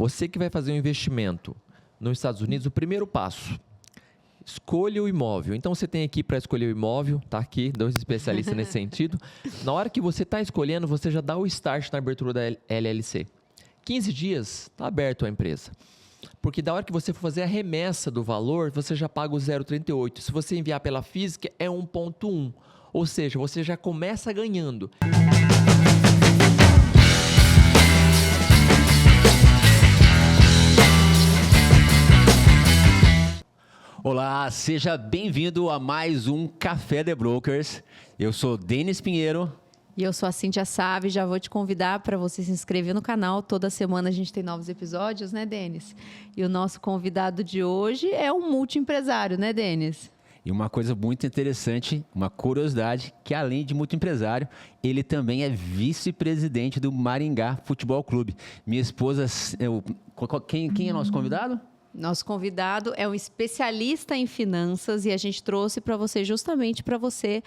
Você que vai fazer um investimento nos Estados Unidos, o primeiro passo, escolha o imóvel. Então, você tem aqui para escolher o imóvel, tá aqui, dois especialistas nesse sentido. Na hora que você está escolhendo, você já dá o start na abertura da LLC. 15 dias, está aberto a empresa. Porque da hora que você for fazer a remessa do valor, você já paga o 0,38. Se você enviar pela física, é 1,1. Ou seja, você já começa ganhando. Olá, seja bem-vindo a mais um Café The Brokers. Eu sou Denis Pinheiro. E eu sou a Cíntia Save, já vou te convidar para você se inscrever no canal. Toda semana a gente tem novos episódios, né, Denis? E o nosso convidado de hoje é um multiempresário, né, Denis? E uma coisa muito interessante, uma curiosidade, que além de multiempresário, ele também é vice-presidente do Maringá Futebol Clube. Minha esposa... Quem é nosso convidado? Nosso convidado é um especialista em finanças e a gente trouxe para você justamente para você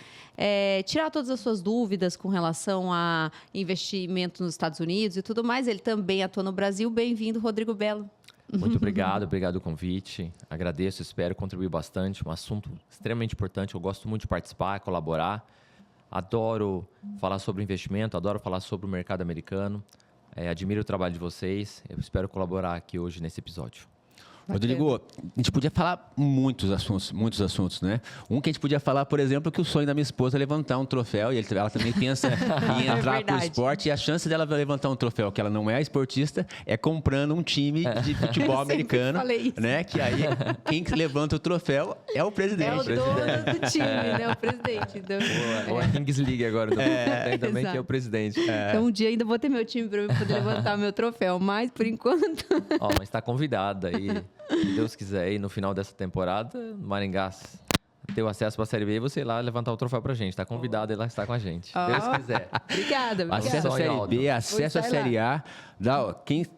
tirar todas as suas dúvidas com relação a investimento nos Estados Unidos e tudo mais. Ele também atua no Brasil. Bem-vindo, Rodrigo Bello. Muito obrigado pelo convite. Agradeço, espero contribuir bastante. Um assunto extremamente importante. Eu gosto muito de participar, colaborar. Adoro falar sobre investimento, adoro falar sobre o mercado americano. Admiro o trabalho de vocês. Eu espero colaborar aqui hoje nesse episódio. Rodrigo, a gente podia falar muitos assuntos, né? Um que a gente podia falar, por exemplo, que o sonho da minha esposa é levantar um troféu e ela também pensa em entrar para o esporte. E a chance dela levantar um troféu, que ela não é esportista, é comprando um time de futebol americano, né? Que aí quem levanta o troféu é o presidente. É o dono do time, né? O presidente. Então, ou a Kings League agora, também que é o presidente. Então um dia ainda vou ter meu time para eu poder levantar meu troféu, mas por enquanto... Mas está convidada aí. Se Deus quiser, aí no final dessa temporada, Maringá ter o acesso para a Série B e você ir lá levantar o troféu para a gente. Está convidado ele lá estar com a gente. Deus quiser. Obrigada. Acesso à Série B, acesso à Série A.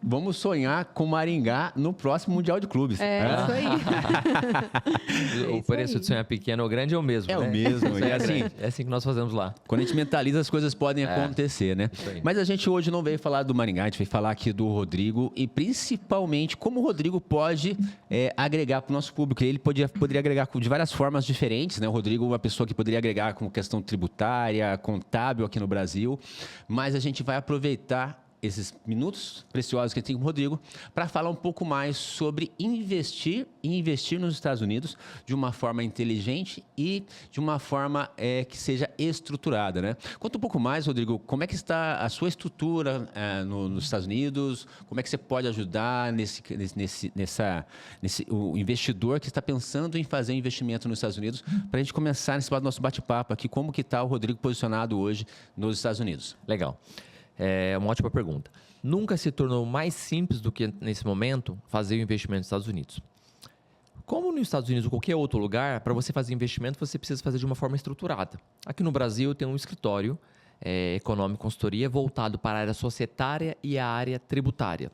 Vamos sonhar com Maringá no próximo Mundial de Clubes. Isso aí. O preço de sonhar pequeno ou grande é o mesmo. É o mesmo. E é assim que nós fazemos lá. Quando a gente mentaliza, as coisas podem acontecer, né? Mas a gente hoje não veio falar do Maringá, a gente veio falar aqui do Rodrigo e principalmente como o Rodrigo pode agregar para o nosso público. Ele poderia agregar de várias formas diferentes, né? O Rodrigo é uma pessoa que poderia agregar com questão tributária, contábil aqui no Brasil, mas a gente vai aproveitar esses minutos preciosos que a gente tem com o Rodrigo para falar um pouco mais sobre investir nos Estados Unidos de uma forma inteligente e de uma forma que seja estruturada, né? Conta um pouco mais, Rodrigo, como é que está a sua estrutura nos Estados Unidos, como é que você pode ajudar o investidor que está pensando em fazer investimento nos Estados Unidos, para a gente começar nesse nosso bate-papo aqui, como que está o Rodrigo posicionado hoje nos Estados Unidos? Legal. É uma ótima pergunta. Nunca se tornou mais simples do que, nesse momento, fazer o investimento nos Estados Unidos. Como nos Estados Unidos ou qualquer outro lugar, para você fazer investimento, você precisa fazer de uma forma estruturada. Aqui no Brasil, tem um escritório econômico consultoria voltado para a área societária e a área tributária.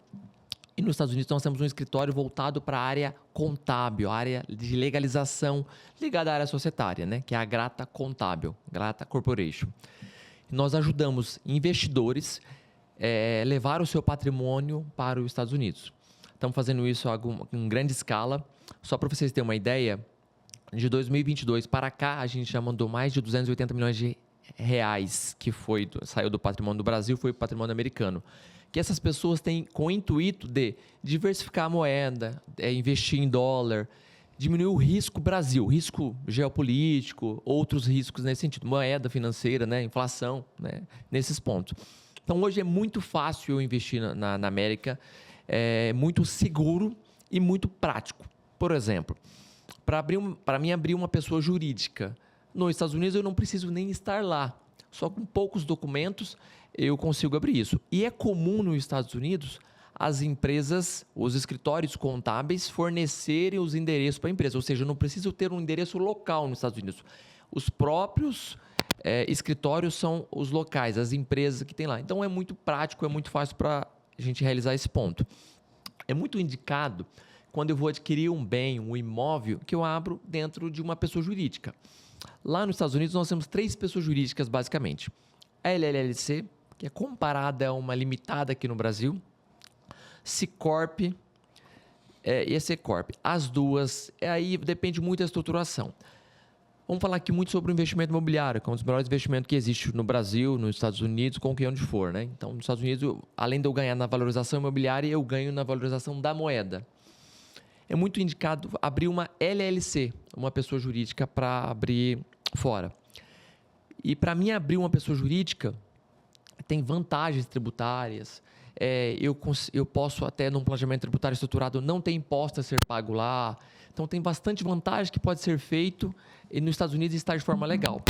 E nos Estados Unidos, nós temos um escritório voltado para a área contábil, a área de legalização ligada à área societária, né? Que é a Grata Contábil, Grata Corporation. Nós ajudamos investidores a levar o seu patrimônio para os Estados Unidos. Estamos fazendo isso em grande escala. Só para vocês terem uma ideia, de 2022 para cá, a gente já mandou mais de 280 milhões de reais que saiu do patrimônio do Brasil, foi para o patrimônio americano. Que essas pessoas têm com o intuito de diversificar a moeda, investir em dólar, diminuir o risco Brasil, risco geopolítico, outros riscos nesse sentido, moeda financeira, né, inflação, né, nesses pontos. Então, hoje é muito fácil eu investir na América, é muito seguro e muito prático. Por exemplo, para mim abrir uma pessoa jurídica nos Estados Unidos, eu não preciso nem estar lá. Só com poucos documentos eu consigo abrir isso. E é comum nos Estados Unidos as empresas, os escritórios contábeis fornecerem os endereços para a empresa. Ou seja, eu não preciso ter um endereço local nos Estados Unidos. Os próprios escritórios são os locais, as empresas que tem lá. Então, é muito prático, é muito fácil para a gente realizar esse ponto. É muito indicado quando eu vou adquirir um bem, um imóvel, que eu abro dentro de uma pessoa jurídica. Lá nos Estados Unidos, nós temos 3 pessoas jurídicas, basicamente. A LLC, que é comparada a uma limitada aqui no Brasil. Cicorp e a Secorp. As duas, aí depende muito da estruturação. Vamos falar aqui muito sobre o investimento imobiliário, que é um dos melhores investimentos que existe no Brasil, nos Estados Unidos, com quem onde for, né? Então, nos Estados Unidos, além de eu ganhar na valorização imobiliária, eu ganho na valorização da moeda. É muito indicado abrir uma LLC, uma pessoa jurídica, para abrir fora. E para mim abrir uma pessoa jurídica tem vantagens tributárias. Eu posso até, num planejamento tributário estruturado, não ter imposto a ser pago lá. Então, tem bastante vantagem que pode ser feito e nos Estados Unidos estar de forma legal.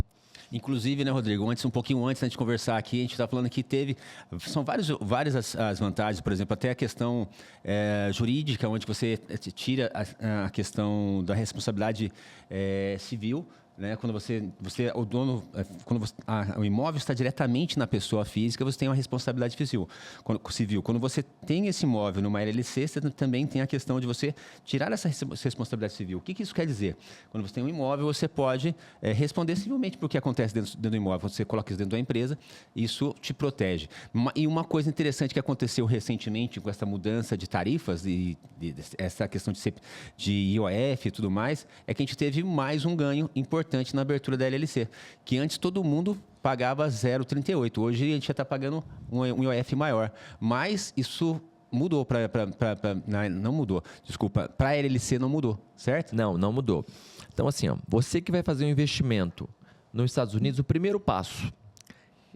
Inclusive, né, Rodrigo, um pouquinho antes de conversar aqui, a gente está falando que são várias as vantagens, por exemplo, até a questão jurídica, onde você tira a questão da responsabilidade civil, né? Quando o dono, o imóvel está diretamente na pessoa física, você tem uma responsabilidade civil. Quando você tem esse imóvel numa LLC, você também tem a questão de você tirar essa responsabilidade civil. O que isso quer dizer? Quando você tem um imóvel, você pode responder civilmente por que acontece dentro do imóvel. Você coloca isso dentro da empresa, isso te protege. E uma coisa interessante que aconteceu recentemente com essa mudança de tarifas e essa questão de IOF e tudo mais, é que a gente teve mais um ganho importante na abertura da LLC, que antes todo mundo pagava 0,38. Hoje a gente já está pagando um IOF maior. Mas isso mudou não mudou, desculpa, para a LLC não mudou, certo? Não mudou. Então, assim, você que vai fazer um investimento nos Estados Unidos, o primeiro passo,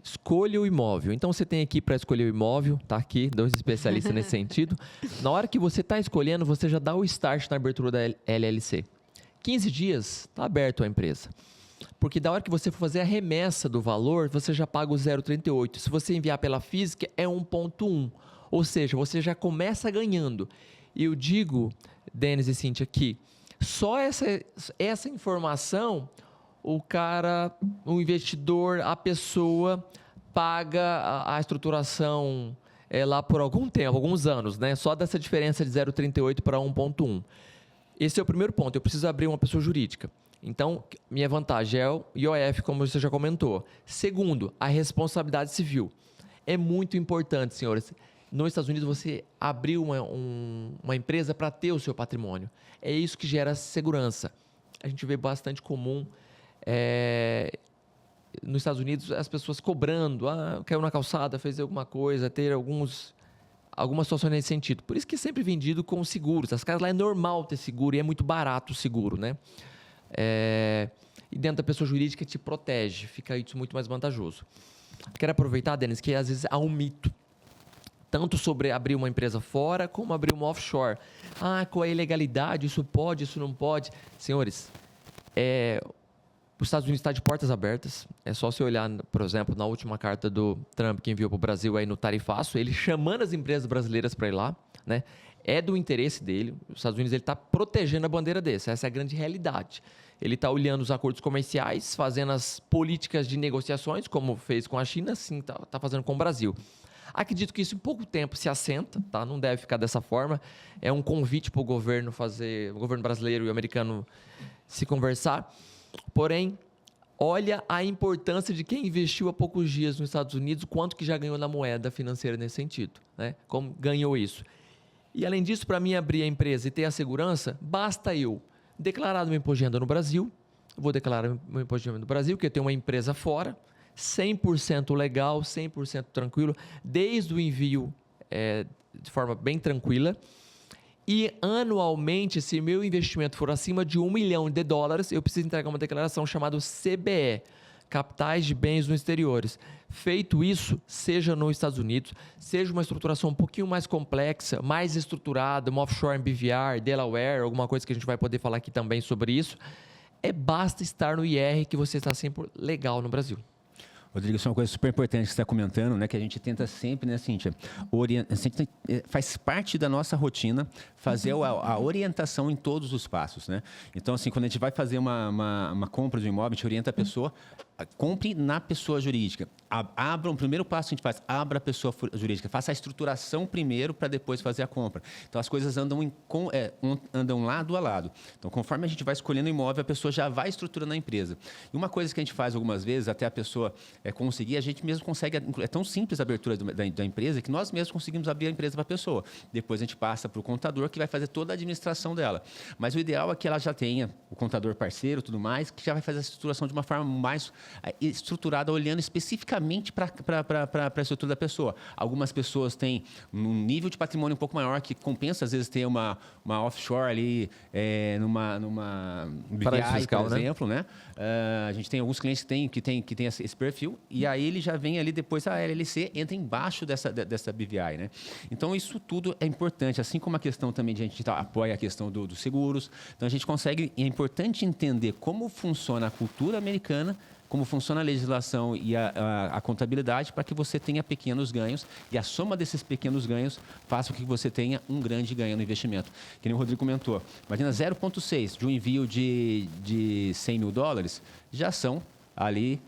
escolha o imóvel. Então, você tem aqui para escolher o imóvel, tá aqui, dois especialistas nesse sentido. Na hora que você está escolhendo, você já dá o start na abertura da LLC. 15 dias, está aberto a empresa. Porque da hora que você for fazer a remessa do valor, você já paga o 0,38. Se você enviar pela física, é 1,1. Ou seja, você já começa ganhando. E eu digo, Denis e Cíntia, que só essa informação, o investidor, a pessoa, paga a estruturação lá por algum tempo, alguns anos, né? Só dessa diferença de 0,38 para 1,1. Esse é o primeiro ponto, eu preciso abrir uma pessoa jurídica. Então, minha vantagem é o IOF, como você já comentou. Segundo, a responsabilidade civil. É muito importante, senhores. Nos Estados Unidos, você abrir uma empresa para ter o seu patrimônio. É isso que gera segurança. A gente vê bastante comum nos Estados Unidos as pessoas cobrando. Caiu na calçada, fez alguma coisa, ter algumas situações nesse sentido. Por isso que é sempre vendido com seguros. As casas lá é normal ter seguro e é muito barato o seguro, né? E dentro da pessoa jurídica te protege, fica isso muito mais vantajoso. Quero aproveitar, Denis, que às vezes há um mito, tanto sobre abrir uma empresa fora, como abrir uma offshore. Qual é a ilegalidade? Isso pode, isso não pode? Senhores, os Estados Unidos está de portas abertas. É só você olhar, por exemplo, na última carta do Trump que enviou para o Brasil aí no tarifaço, ele chamando as empresas brasileiras para ir lá, né? É do interesse dele. Os Estados Unidos está protegendo a bandeira desse. Essa é a grande realidade. Ele está olhando os acordos comerciais, fazendo as políticas de negociações, como fez com a China, assim está fazendo com o Brasil. Acredito que isso em pouco tempo se assenta, tá? Não deve ficar dessa forma. É um convite para o governo brasileiro e o americano se conversar. Porém, olha a importância de quem investiu há poucos dias nos Estados Unidos, quanto que já ganhou na moeda financeira nesse sentido, né? Como ganhou isso. E além disso, para mim abrir a empresa e ter a segurança, basta eu declarar meu imposto de renda no Brasil, vou declarar meu imposto de renda no Brasil, que eu tenho uma empresa fora, 100% legal, 100% tranquilo, desde o envio de forma bem tranquila. E anualmente, se meu investimento for acima de $1 milhão, eu preciso entregar uma declaração chamada CBE, Capitais de Bens no Exteriores. Feito isso, seja nos Estados Unidos, seja uma estruturação um pouquinho mais complexa, mais estruturada, uma offshore em BVR, Delaware, alguma coisa que a gente vai poder falar aqui também sobre isso, basta estar no IR que você está sempre legal no Brasil. Rodrigo, isso é uma coisa super importante que você está comentando, né? Que a gente tenta sempre, né, Cíntia? Faz parte da nossa rotina fazer a orientação em todos os passos, né? Então, assim, quando a gente vai fazer uma compra de um imóvel, a gente orienta a pessoa compre na pessoa jurídica. Abra, o primeiro passo que a gente faz, abra a pessoa jurídica. Faça a estruturação primeiro para depois fazer a compra. Então, as coisas andam lado a lado. Então, conforme a gente vai escolhendo o imóvel, a pessoa já vai estruturando a empresa. E uma coisa que a gente faz algumas vezes, até a pessoa conseguir, a gente mesmo consegue... É tão simples a abertura da empresa que nós mesmos conseguimos abrir a empresa para a pessoa. Depois, a gente passa para o contador, que vai fazer toda a administração dela. Mas o ideal é que ela já tenha o contador parceiro e tudo mais, que já vai fazer a estruturação de uma forma mais estruturada, olhando especificamente para a estrutura da pessoa. Algumas pessoas têm um nível de patrimônio um pouco maior, que compensa, às vezes, ter uma offshore ali, numa BVI, fiscal, por exemplo. Né? A gente tem alguns clientes que têm esse perfil, e aí ele já vem ali depois, a LLC entra embaixo dessa BVI. Né? Então, isso tudo é importante, assim como a questão também de a gente apoia a questão dos seguros. Então, a gente consegue, é importante entender como funciona a cultura americana, como funciona a legislação e a contabilidade, para que você tenha pequenos ganhos, e a soma desses pequenos ganhos faça com que você tenha um grande ganho no investimento. Que nem o Rodrigo comentou, imagina 0,6 de um envio de $100 mil, já são ali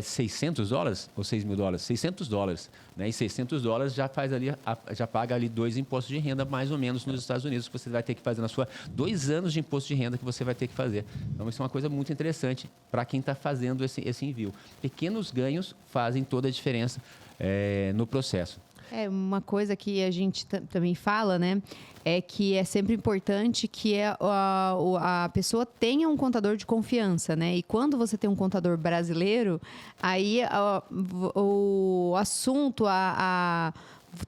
$600 ou $6 mil? $600. Né? E $600 já faz ali, já paga ali 2 impostos de renda, mais ou menos, nos Estados Unidos, que você vai ter que fazer na sua 2 anos de imposto de renda que você vai ter que fazer. Então, isso é uma coisa muito interessante para quem está fazendo esse envio. Pequenos ganhos fazem toda a diferença no processo. Uma coisa que a gente também fala, né? É que é sempre importante que a pessoa tenha um contador de confiança, né? E quando você tem um contador brasileiro, aí o assunto,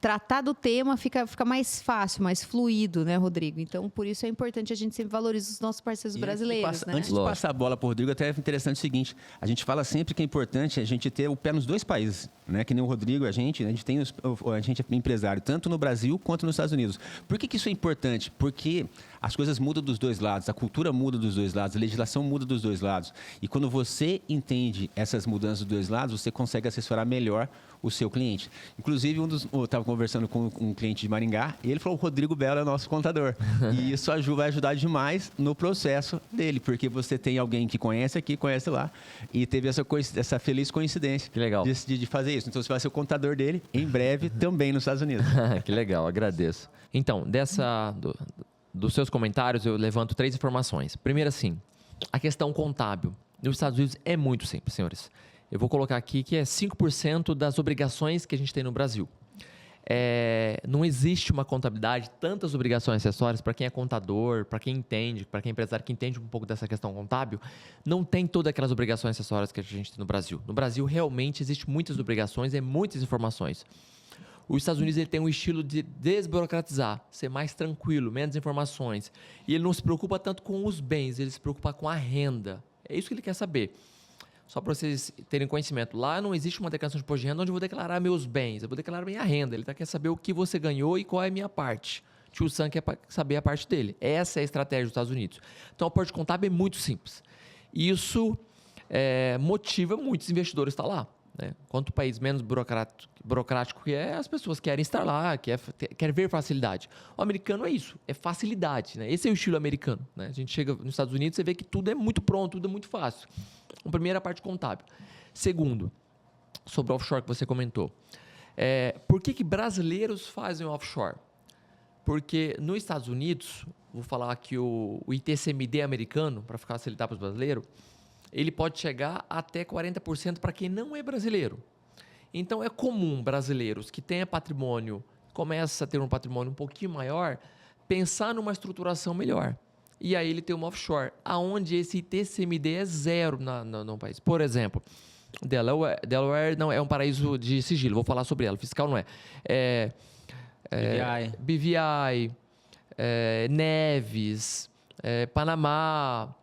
tratar do tema fica mais fácil, mais fluido, né, Rodrigo? Então, por isso é importante a gente sempre valorizar os nossos parceiros brasileiros, né? Antes de passar a bola para o Rodrigo, até é interessante o seguinte, a gente fala sempre que é importante a gente ter o pé nos 2 países, né? Que nem o Rodrigo, a gente é empresário, tanto no Brasil quanto nos Estados Unidos. Por que isso é importante? Porque as coisas mudam dos 2 lados, a cultura muda dos 2 lados, a legislação muda dos 2 lados. E quando você entende essas mudanças dos 2 lados, você consegue assessorar melhor o seu cliente. Inclusive, eu estava conversando com um cliente de Maringá e ele falou: o Rodrigo Belo é nosso contador. E isso vai ajudar demais no processo dele, porque você tem alguém que conhece aqui, conhece lá, e teve essa feliz coincidência. Que legal. De fazer isso. Então, você vai ser o contador dele em breve também nos Estados Unidos. Que legal, agradeço. Então, dos seus comentários, eu levanto 3 informações. Primeiro, assim, a questão contábil. Nos Estados Unidos é muito simples, senhores. Eu vou colocar aqui que é 5% das obrigações que a gente tem no Brasil. Não existe uma contabilidade, tantas obrigações acessórias para quem é contador, para quem entende, para quem é empresário que entende um pouco dessa questão contábil, não tem todas aquelas obrigações acessórias que a gente tem no Brasil. No Brasil, realmente, existem muitas obrigações e muitas informações. Os Estados Unidos ele tem um estilo de desburocratizar, ser mais tranquilo, menos informações. E ele não se preocupa tanto com os bens, ele se preocupa com a renda. É isso que ele quer saber. Só para vocês terem conhecimento, lá não existe uma declaração de imposto de renda onde eu vou declarar meus bens, eu vou declarar minha renda. Ele quer saber o que você ganhou e qual é a minha parte. Tio Sam quer saber a parte dele. Essa é a estratégia dos Estados Unidos. Então, o aporte contábil é muito simples. Isso motiva muitos investidores a estar lá. Né? Quanto o país menos burocrático que é, as pessoas querem estar lá, querem ver facilidade. O americano é isso, é facilidade. Né? Esse é o estilo americano. Né? A gente chega nos Estados Unidos e vê que tudo é muito pronto, tudo é muito fácil. Então, primeiro, a parte contábil. Segundo, sobre o offshore que você comentou. Por que brasileiros fazem offshore? Porque nos Estados Unidos, vou falar aqui o ITCMD americano, para facilitar para os brasileiros, ele pode chegar até 40% para quem não é brasileiro. Então, é comum brasileiros que tenham patrimônio, começa a ter um patrimônio um pouquinho maior, pensar numa estruturação melhor. E aí ele tem uma offshore, aonde esse ITCMD é 0 no país. Por exemplo, Delaware não é um paraíso de sigilo, vou falar sobre ela, fiscal não é. BVI, Neves, Panamá,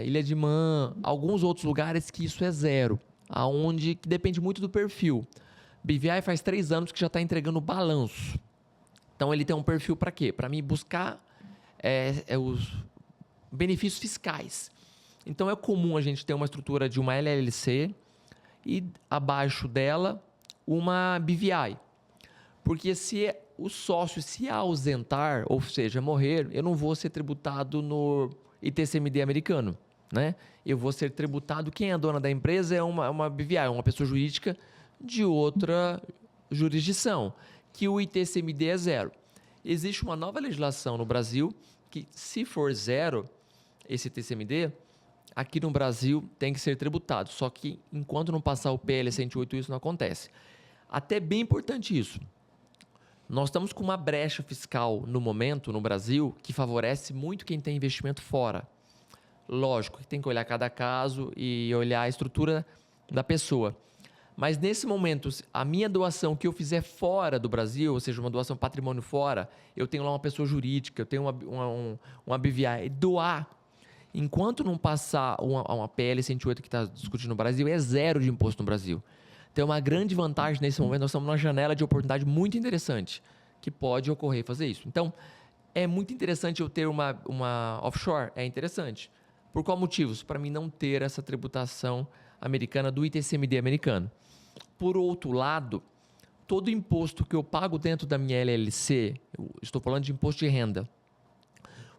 Ilha de Man, alguns outros lugares que isso é 0, aonde que depende muito do perfil. BVI faz 3 anos que já está entregando balanço. Então ele tem um perfil para quê? Para mim buscar os benefícios fiscais. Então é comum a gente ter uma estrutura de uma LLC e abaixo dela uma BVI. Porque se o sócio se ausentar, ou seja, morrer, eu não vou ser tributado no ITCMD americano. né? Eu vou ser tributado. Quem é a dona da empresa é uma BVI, uma pessoa jurídica de outra jurisdição, que o ITCMD é zero. Existe uma nova legislação no Brasil que, se for zero, esse ITCMD, aqui no Brasil tem que ser tributado. Só que, enquanto não passar o PL 108, isso não acontece. Até bem importante isso. Nós estamos com uma brecha fiscal no momento, no Brasil, que favorece muito quem tem investimento fora. Lógico que tem que olhar cada caso e olhar a estrutura da pessoa. Mas, nesse momento, a minha doação que eu fizer fora do Brasil, ou seja, uma doação patrimônio fora, eu tenho lá uma pessoa jurídica, eu tenho uma BVI, doar, enquanto não passar uma PL 108 que está discutindo no Brasil, é zero de imposto no Brasil. Tem uma grande vantagem nesse momento, nós estamos numa janela de oportunidade muito interessante, que pode ocorrer fazer isso. Então, é muito interessante eu ter uma offshore? É interessante. Por qual motivos? Para mim não ter essa tributação americana do ITCMD americano. Por outro lado, todo imposto que eu pago dentro da minha LLC, eu estou falando de imposto de renda,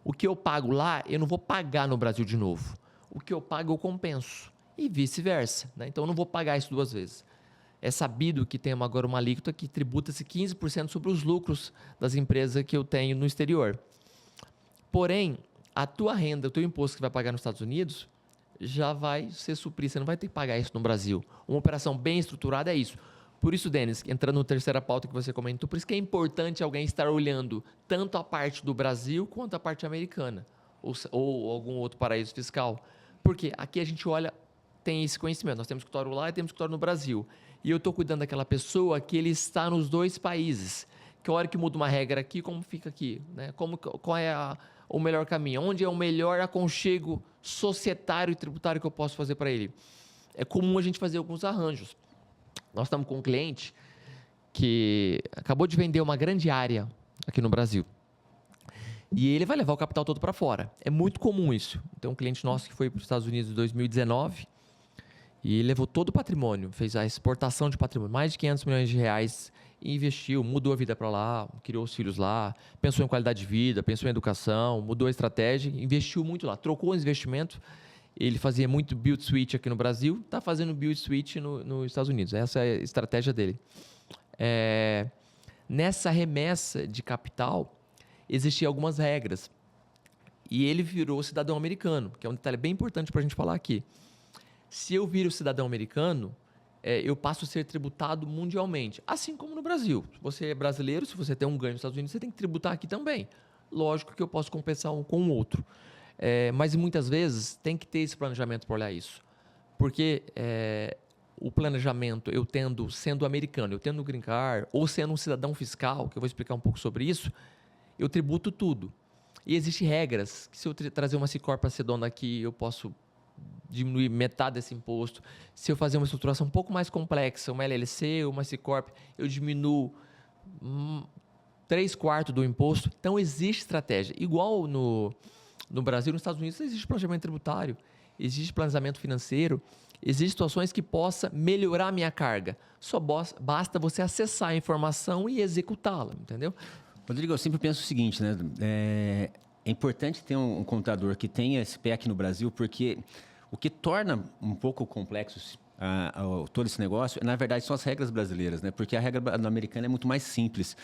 o que eu pago lá, eu não vou pagar no Brasil de novo. O que eu pago, eu compenso. E vice-versa, né? Então, eu não vou pagar isso duas vezes. É sabido que tem agora uma alíquota que tributa-se 15% sobre os lucros das empresas que eu tenho no exterior. Porém, a tua renda, o teu imposto que vai pagar nos Estados Unidos, já vai ser suprido. Você não vai ter que pagar isso no Brasil. Uma operação bem estruturada é isso. Por isso, Denis, entrando na terceira pauta que você comentou, por isso que é importante alguém estar olhando tanto a parte do Brasil quanto a parte americana, ou algum outro paraíso fiscal. Porque aqui a gente olha, tem esse conhecimento. Nós temos escritório lá e temos escritório no Brasil. E eu estou cuidando daquela pessoa que ele está nos dois países. Que a hora que muda uma regra aqui, como fica aqui? Né? Qual é o melhor caminho? Onde é o melhor aconchego societário e tributário que eu posso fazer para ele? É comum a gente fazer alguns arranjos. Nós estamos com um cliente que acabou de vender uma grande área aqui no Brasil. E ele vai levar o capital todo para fora. É muito comum isso. Tem um cliente nosso que foi para os Estados Unidos em 2019 e levou todo o patrimônio, fez a exportação de patrimônio, mais de 500 milhões de reais, e investiu, mudou a vida para lá, criou os filhos lá, pensou em qualidade de vida, pensou em educação, mudou a estratégia, investiu muito lá, trocou os investimentos. Ele fazia muito build switch aqui no Brasil, está fazendo build switch nos Estados Unidos. Essa é a estratégia dele. Nessa remessa de capital, existiam algumas regras. E ele virou cidadão americano, que é um detalhe bem importante para a gente falar aqui. Se eu viro cidadão americano, eu passo a ser tributado mundialmente. Assim como no Brasil. Se você é brasileiro, se você tem um ganho nos Estados Unidos, você tem que tributar aqui também. Lógico que eu posso compensar um com o outro. Mas muitas vezes tem que ter esse planejamento para olhar isso. Porque o planejamento, sendo americano, eu tendo green card, ou sendo um cidadão fiscal, que eu vou explicar um pouco sobre isso, eu tributo tudo. E existem regras, que se eu trazer uma C-Corp para ser dona aqui, eu posso diminuir metade desse imposto. Se eu fazer uma estruturação um pouco mais complexa, uma LLC, uma C-Corp, eu diminuo 3/4 do imposto. Então, existe estratégia. Igual no Brasil, nos Estados Unidos, existe planejamento tributário, existe planejamento financeiro, existem situações que possa melhorar a minha carga. Só basta você acessar a informação e executá-la, entendeu? Rodrigo, eu sempre penso o seguinte, né? É importante ter um contador que tenha esse pé aqui no Brasil, porque o que torna um pouco complexo todo esse negócio, na verdade, são as regras brasileiras, né? Porque a regra americana é muito mais simples.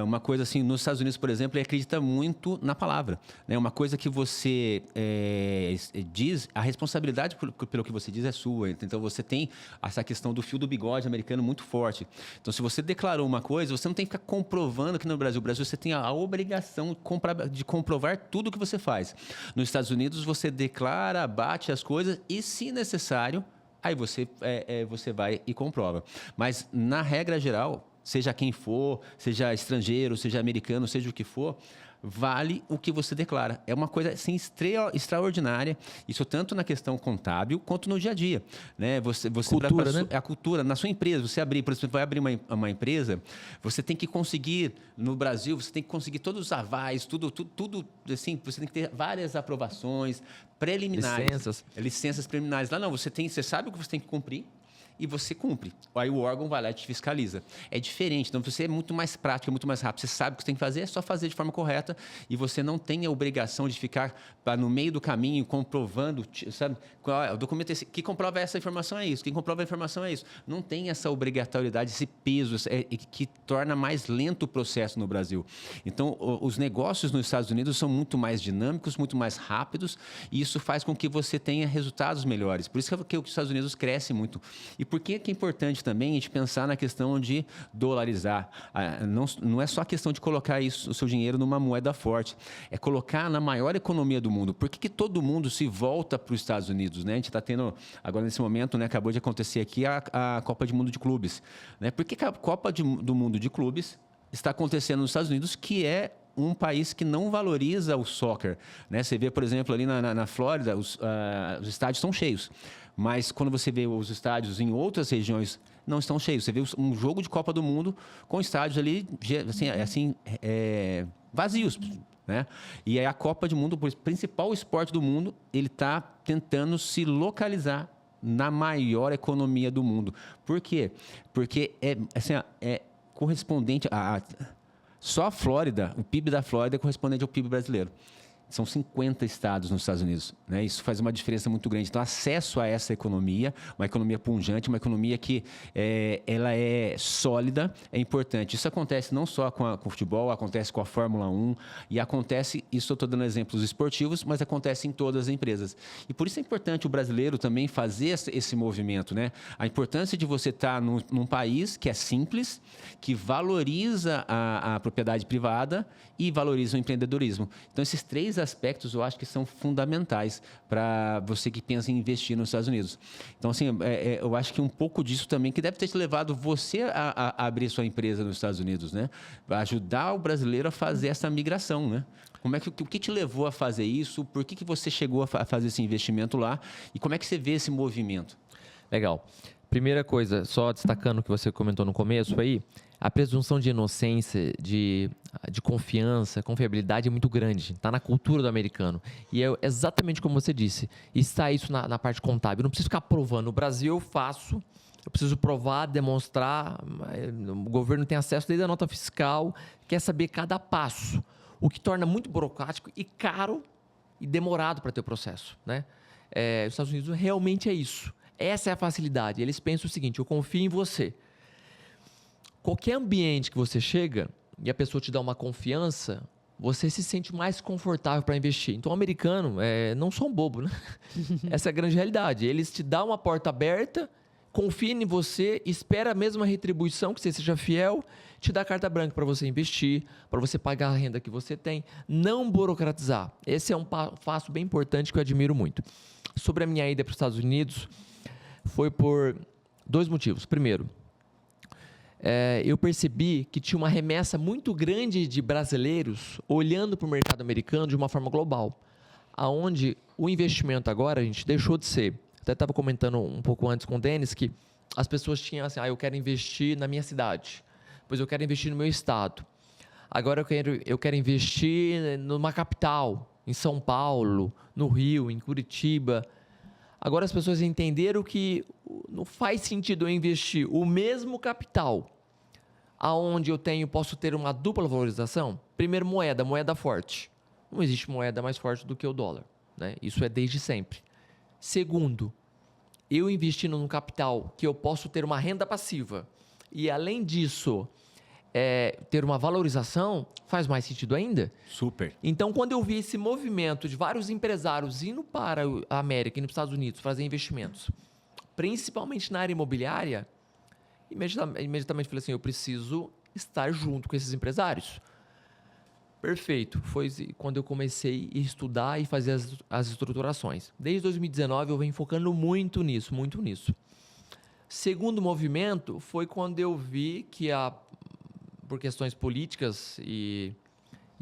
Uma coisa assim, nos Estados Unidos, por exemplo, ele acredita muito na palavra, né? Uma coisa que você diz, a responsabilidade pelo que você diz é sua. Então, você tem essa questão do fio do bigode americano muito forte. Então, se você declarou uma coisa, você não tem que ficar comprovando que no Brasil. No Brasil, você tem a obrigação de comprovar tudo o que você faz. Nos Estados Unidos, você declara, bate as coisas e, se necessário, aí você vai e comprova. Mas, na regra geral, seja quem for, seja estrangeiro, seja americano, seja o que for, vale o que você declara. É uma coisa assim, extraordinária, isso tanto na questão contábil quanto no dia a dia. Né? Cultura, né? A cultura, na sua empresa, você abrir, por exemplo, vai abrir uma empresa, você tem que conseguir, no Brasil, você tem que conseguir todos os avais, tudo assim, você tem que ter várias aprovações preliminares. Licenças preliminares. Lá não, você sabe o que você tem que cumprir, e você cumpre. Aí o órgão vai lá e te fiscaliza. É diferente. Então, você é muito mais prático, é muito mais rápido. Você sabe o que você tem que fazer, é só fazer de forma correta e você não tem a obrigação de ficar no meio do caminho comprovando, sabe? O documento que comprova essa informação é isso, quem comprova a informação é isso. Não tem essa obrigatoriedade, esse peso que torna mais lento o processo no Brasil. Então, os negócios nos Estados Unidos são muito mais dinâmicos, muito mais rápidos e isso faz com que você tenha resultados melhores. Por isso que os Estados Unidos cresce muito. E por que é importante também a gente pensar na questão de dolarizar? Não é só a questão de colocar o seu dinheiro numa moeda forte, é colocar na maior economia do mundo. Por que todo mundo se volta para os Estados Unidos? Né? A gente está tendo, agora nesse momento, né, acabou de acontecer aqui a Copa do Mundo de Clubes. Né? Por que a Copa do Mundo de Clubes está acontecendo nos Estados Unidos, que é um país que não valoriza o soccer? Né? Você vê, por exemplo, ali na Flórida, os estádios estão cheios. Mas quando você vê os estádios em outras regiões, não estão cheios. Você vê um jogo de Copa do Mundo com estádios ali vazios. Né? E aí a Copa do Mundo, o principal esporte do mundo, ele está tentando se localizar na maior economia do mundo. Por quê? Porque é correspondente só a Flórida, o PIB da Flórida é correspondente ao PIB brasileiro. São 50 estados nos Estados Unidos. Né? Isso faz uma diferença muito grande. Então, acesso a essa economia, uma economia pujante, uma economia que ela é sólida, é importante. Isso acontece não só com o futebol, acontece com a Fórmula 1 e acontece, isso eu estou dando exemplos esportivos, mas acontece em todas as empresas. E por isso é importante o brasileiro também fazer esse movimento. Né? A importância de você estar num país que é simples, que valoriza a propriedade privada e valoriza o empreendedorismo. Então, esses três aspectos eu acho que são fundamentais para você que pensa em investir nos Estados Unidos. Então, assim, eu acho que um pouco disso também, que deve ter te levado você a abrir sua empresa nos Estados Unidos, né? Ajudar o brasileiro a fazer essa migração, né? O que te levou a fazer isso? Por que você chegou a fazer esse investimento lá? E como é que você vê esse movimento? Legal. Primeira coisa, só destacando o que você comentou no começo aí, a presunção de inocência, de confiança, confiabilidade é muito grande. Está na cultura do americano. E é exatamente como você disse. Está isso na parte contábil. Eu não preciso ficar provando. No Brasil eu faço, eu preciso provar, demonstrar. O governo tem acesso desde a nota fiscal, quer saber cada passo. O que torna muito burocrático e caro e demorado para ter o processo. Né? Os Estados Unidos realmente é isso. Essa é a facilidade. Eles pensam o seguinte: eu confio em você. Qualquer ambiente que você chega e a pessoa te dá uma confiança, você se sente mais confortável para investir. Então, o americano não são bobo, né? Essa é a grande realidade. Eles te dão uma porta aberta, confia em você, espera a mesma retribuição, que você seja fiel, te dá carta branca para você investir, para você pagar a renda que você tem. Não burocratizar. Esse é um passo bem importante que eu admiro muito. Sobre a minha ida para os Estados Unidos, foi por 2 motivos. Primeiro, eu percebi que tinha uma remessa muito grande de brasileiros olhando para o mercado americano de uma forma global, aonde o investimento agora, a gente deixou de ser. Até estava comentando um pouco antes com o Denis que as pessoas tinham assim: eu quero investir na minha cidade, pois eu quero investir no meu estado. Agora eu quero investir numa capital, em São Paulo, no Rio, em Curitiba. Agora as pessoas entenderam que não faz sentido eu investir o mesmo capital aonde posso ter uma dupla valorização. Primeiro, moeda forte. Não existe moeda mais forte do que o dólar. Né? Isso é desde sempre. Segundo, eu investindo num capital que eu posso ter uma renda passiva e, além disso, ter uma valorização, faz mais sentido ainda. Super. Então, quando eu vi esse movimento de vários empresários indo para a América, indo para os Estados Unidos, fazer investimentos, principalmente na área imobiliária, imediatamente falei assim: eu preciso estar junto com esses empresários. Perfeito. Foi quando eu comecei a estudar e fazer as estruturações. Desde 2019 eu venho focando muito nisso, muito nisso. Segundo movimento foi quando eu vi que por questões políticas e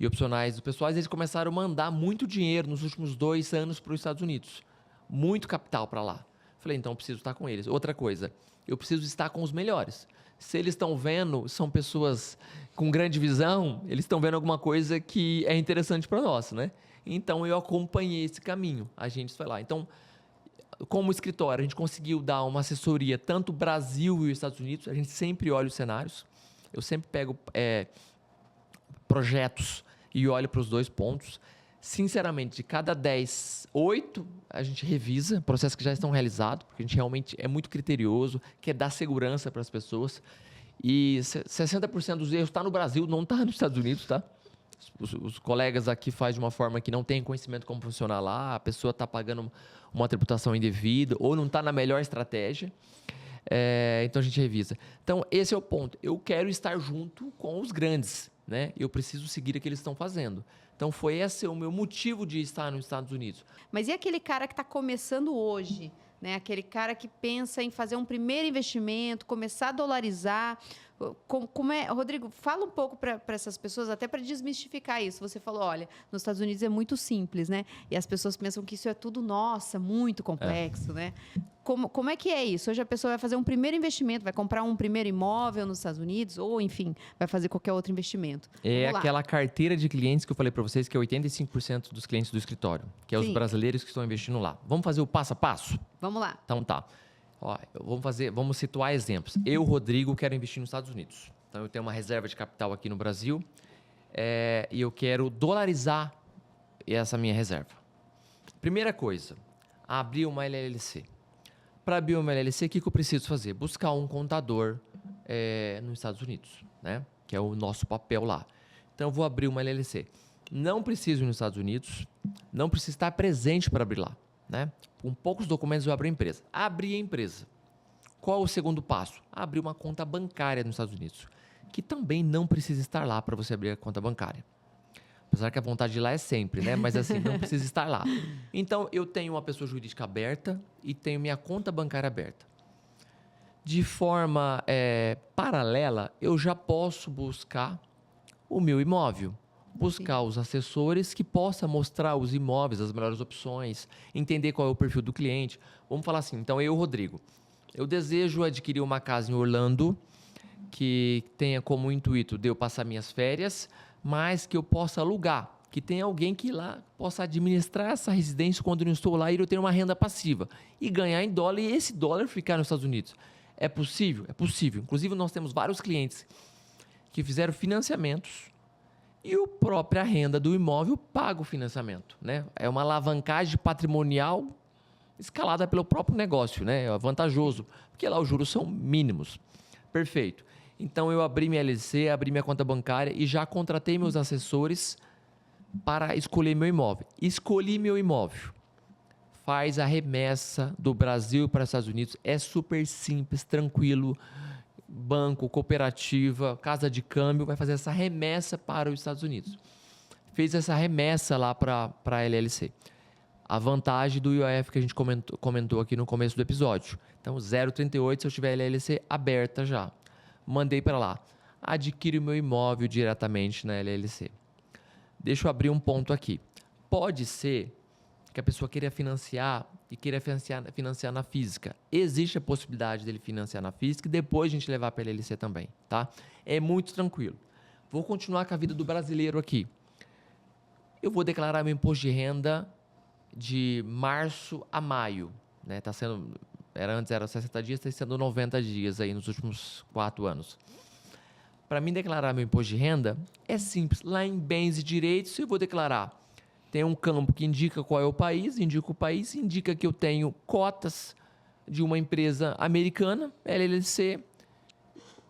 opcionais dos pessoais, eles começaram a mandar muito dinheiro nos últimos 2 anos para os Estados Unidos. Muito capital para lá. Falei, então eu preciso estar com eles. Outra coisa, eu preciso estar com os melhores. Se eles estão vendo, são pessoas com grande visão, eles estão vendo alguma coisa que é interessante para nós, né? Então eu acompanhei esse caminho. A gente foi lá. Então, como escritório, a gente conseguiu dar uma assessoria tanto Brasil e Estados Unidos. A gente sempre olha os cenários. Eu sempre pego projetos e olho para os 2 pontos. Sinceramente, de cada 10, 8 a gente revisa, processos que já estão realizados, porque a gente realmente é muito criterioso, quer dar segurança para as pessoas. E 60% dos erros está no Brasil, não está nos Estados Unidos, tá? Os colegas aqui fazem de uma forma que não tem conhecimento como funcionar lá, a pessoa está pagando uma tributação indevida ou não está na melhor estratégia. Então a gente revisa. Então esse é o ponto. Eu quero estar junto com os grandes, né? Eu preciso seguir o que eles estão fazendo. Então foi esse o meu motivo de estar nos Estados Unidos. Mas e aquele cara que está começando hoje, né? Aquele cara que pensa em fazer um primeiro investimento, começar a dolarizar. Como é, Rodrigo, fala um pouco para essas pessoas, até para desmistificar isso. Você falou, olha, nos Estados Unidos é muito simples, né? E as pessoas pensam que isso é tudo, nossa, muito complexo, né? Como é que é isso? Hoje a pessoa vai fazer um primeiro investimento, vai comprar um primeiro imóvel nos Estados Unidos, ou, enfim, vai fazer qualquer outro investimento. É aquela carteira de clientes que eu falei para vocês, que é 85% dos clientes do escritório, que é os brasileiros que estão investindo lá. Vamos fazer o passo a passo? Vamos lá. Então tá. Ó, vamos situar exemplos. Eu, Rodrigo, quero investir nos Estados Unidos. Então, eu tenho uma reserva de capital aqui no Brasil e eu quero dolarizar essa minha reserva. Primeira coisa, abrir uma LLC. Para abrir uma LLC, o que eu preciso fazer? Buscar um contador nos Estados Unidos, né? Que é o nosso papel lá. Então, eu vou abrir uma LLC. Não preciso ir nos Estados Unidos, não preciso estar presente para abrir lá, né? Com poucos documentos eu abro a empresa. Abri a empresa. Qual é o segundo passo? Abrir uma conta bancária nos Estados Unidos, que também não precisa estar lá para você abrir a conta bancária. Apesar que a vontade de lá é sempre, né? Mas assim, não precisa estar lá. Então, eu tenho uma pessoa jurídica aberta e tenho minha conta bancária aberta. De forma paralela, eu já posso buscar o meu imóvel. Buscar os assessores que possam mostrar os imóveis, as melhores opções, entender qual é o perfil do cliente. Vamos falar assim, então eu, Rodrigo, eu desejo adquirir uma casa em Orlando que tenha como intuito de eu passar minhas férias, mas que eu possa alugar, que tenha alguém que lá possa administrar essa residência quando eu não estou lá e eu tenho uma renda passiva e ganhar em dólar e esse dólar ficar nos Estados Unidos. É possível? É possível. Inclusive, nós temos vários clientes que fizeram financiamentos e a própria renda do imóvel paga o financiamento, né? É uma alavancagem patrimonial escalada pelo próprio negócio, né? É vantajoso, porque lá os juros são mínimos. Perfeito. Então, eu abri minha LLC, abri minha conta bancária e já contratei meus assessores para escolher meu imóvel. Escolhi meu imóvel. Faz a remessa do Brasil para os Estados Unidos. É super simples, tranquilo. Banco, cooperativa, casa de câmbio, vai fazer essa remessa para os Estados Unidos. Fez essa remessa lá para a LLC. A vantagem do IOF que a gente comentou aqui no começo do episódio. Então, 0,38 se eu tiver a LLC aberta já. Mandei para lá. Adquire o meu imóvel diretamente na LLC. Deixa eu abrir um ponto aqui. Pode ser que a pessoa queira financiar e queira financiar na física. Existe a possibilidade dele financiar na física e depois a gente levar para a LLC também, tá? É muito tranquilo. Vou continuar com a vida do brasileiro aqui. Eu vou declarar meu imposto de renda de março a maio, né? Antes era 60 dias, está sendo 90 dias aí nos últimos 4 anos. Para mim declarar meu imposto de renda é simples. Lá em bens e direitos eu vou declarar. Tem um campo que indica qual é o país, indica o país, indica que eu tenho cotas de uma empresa americana, LLC,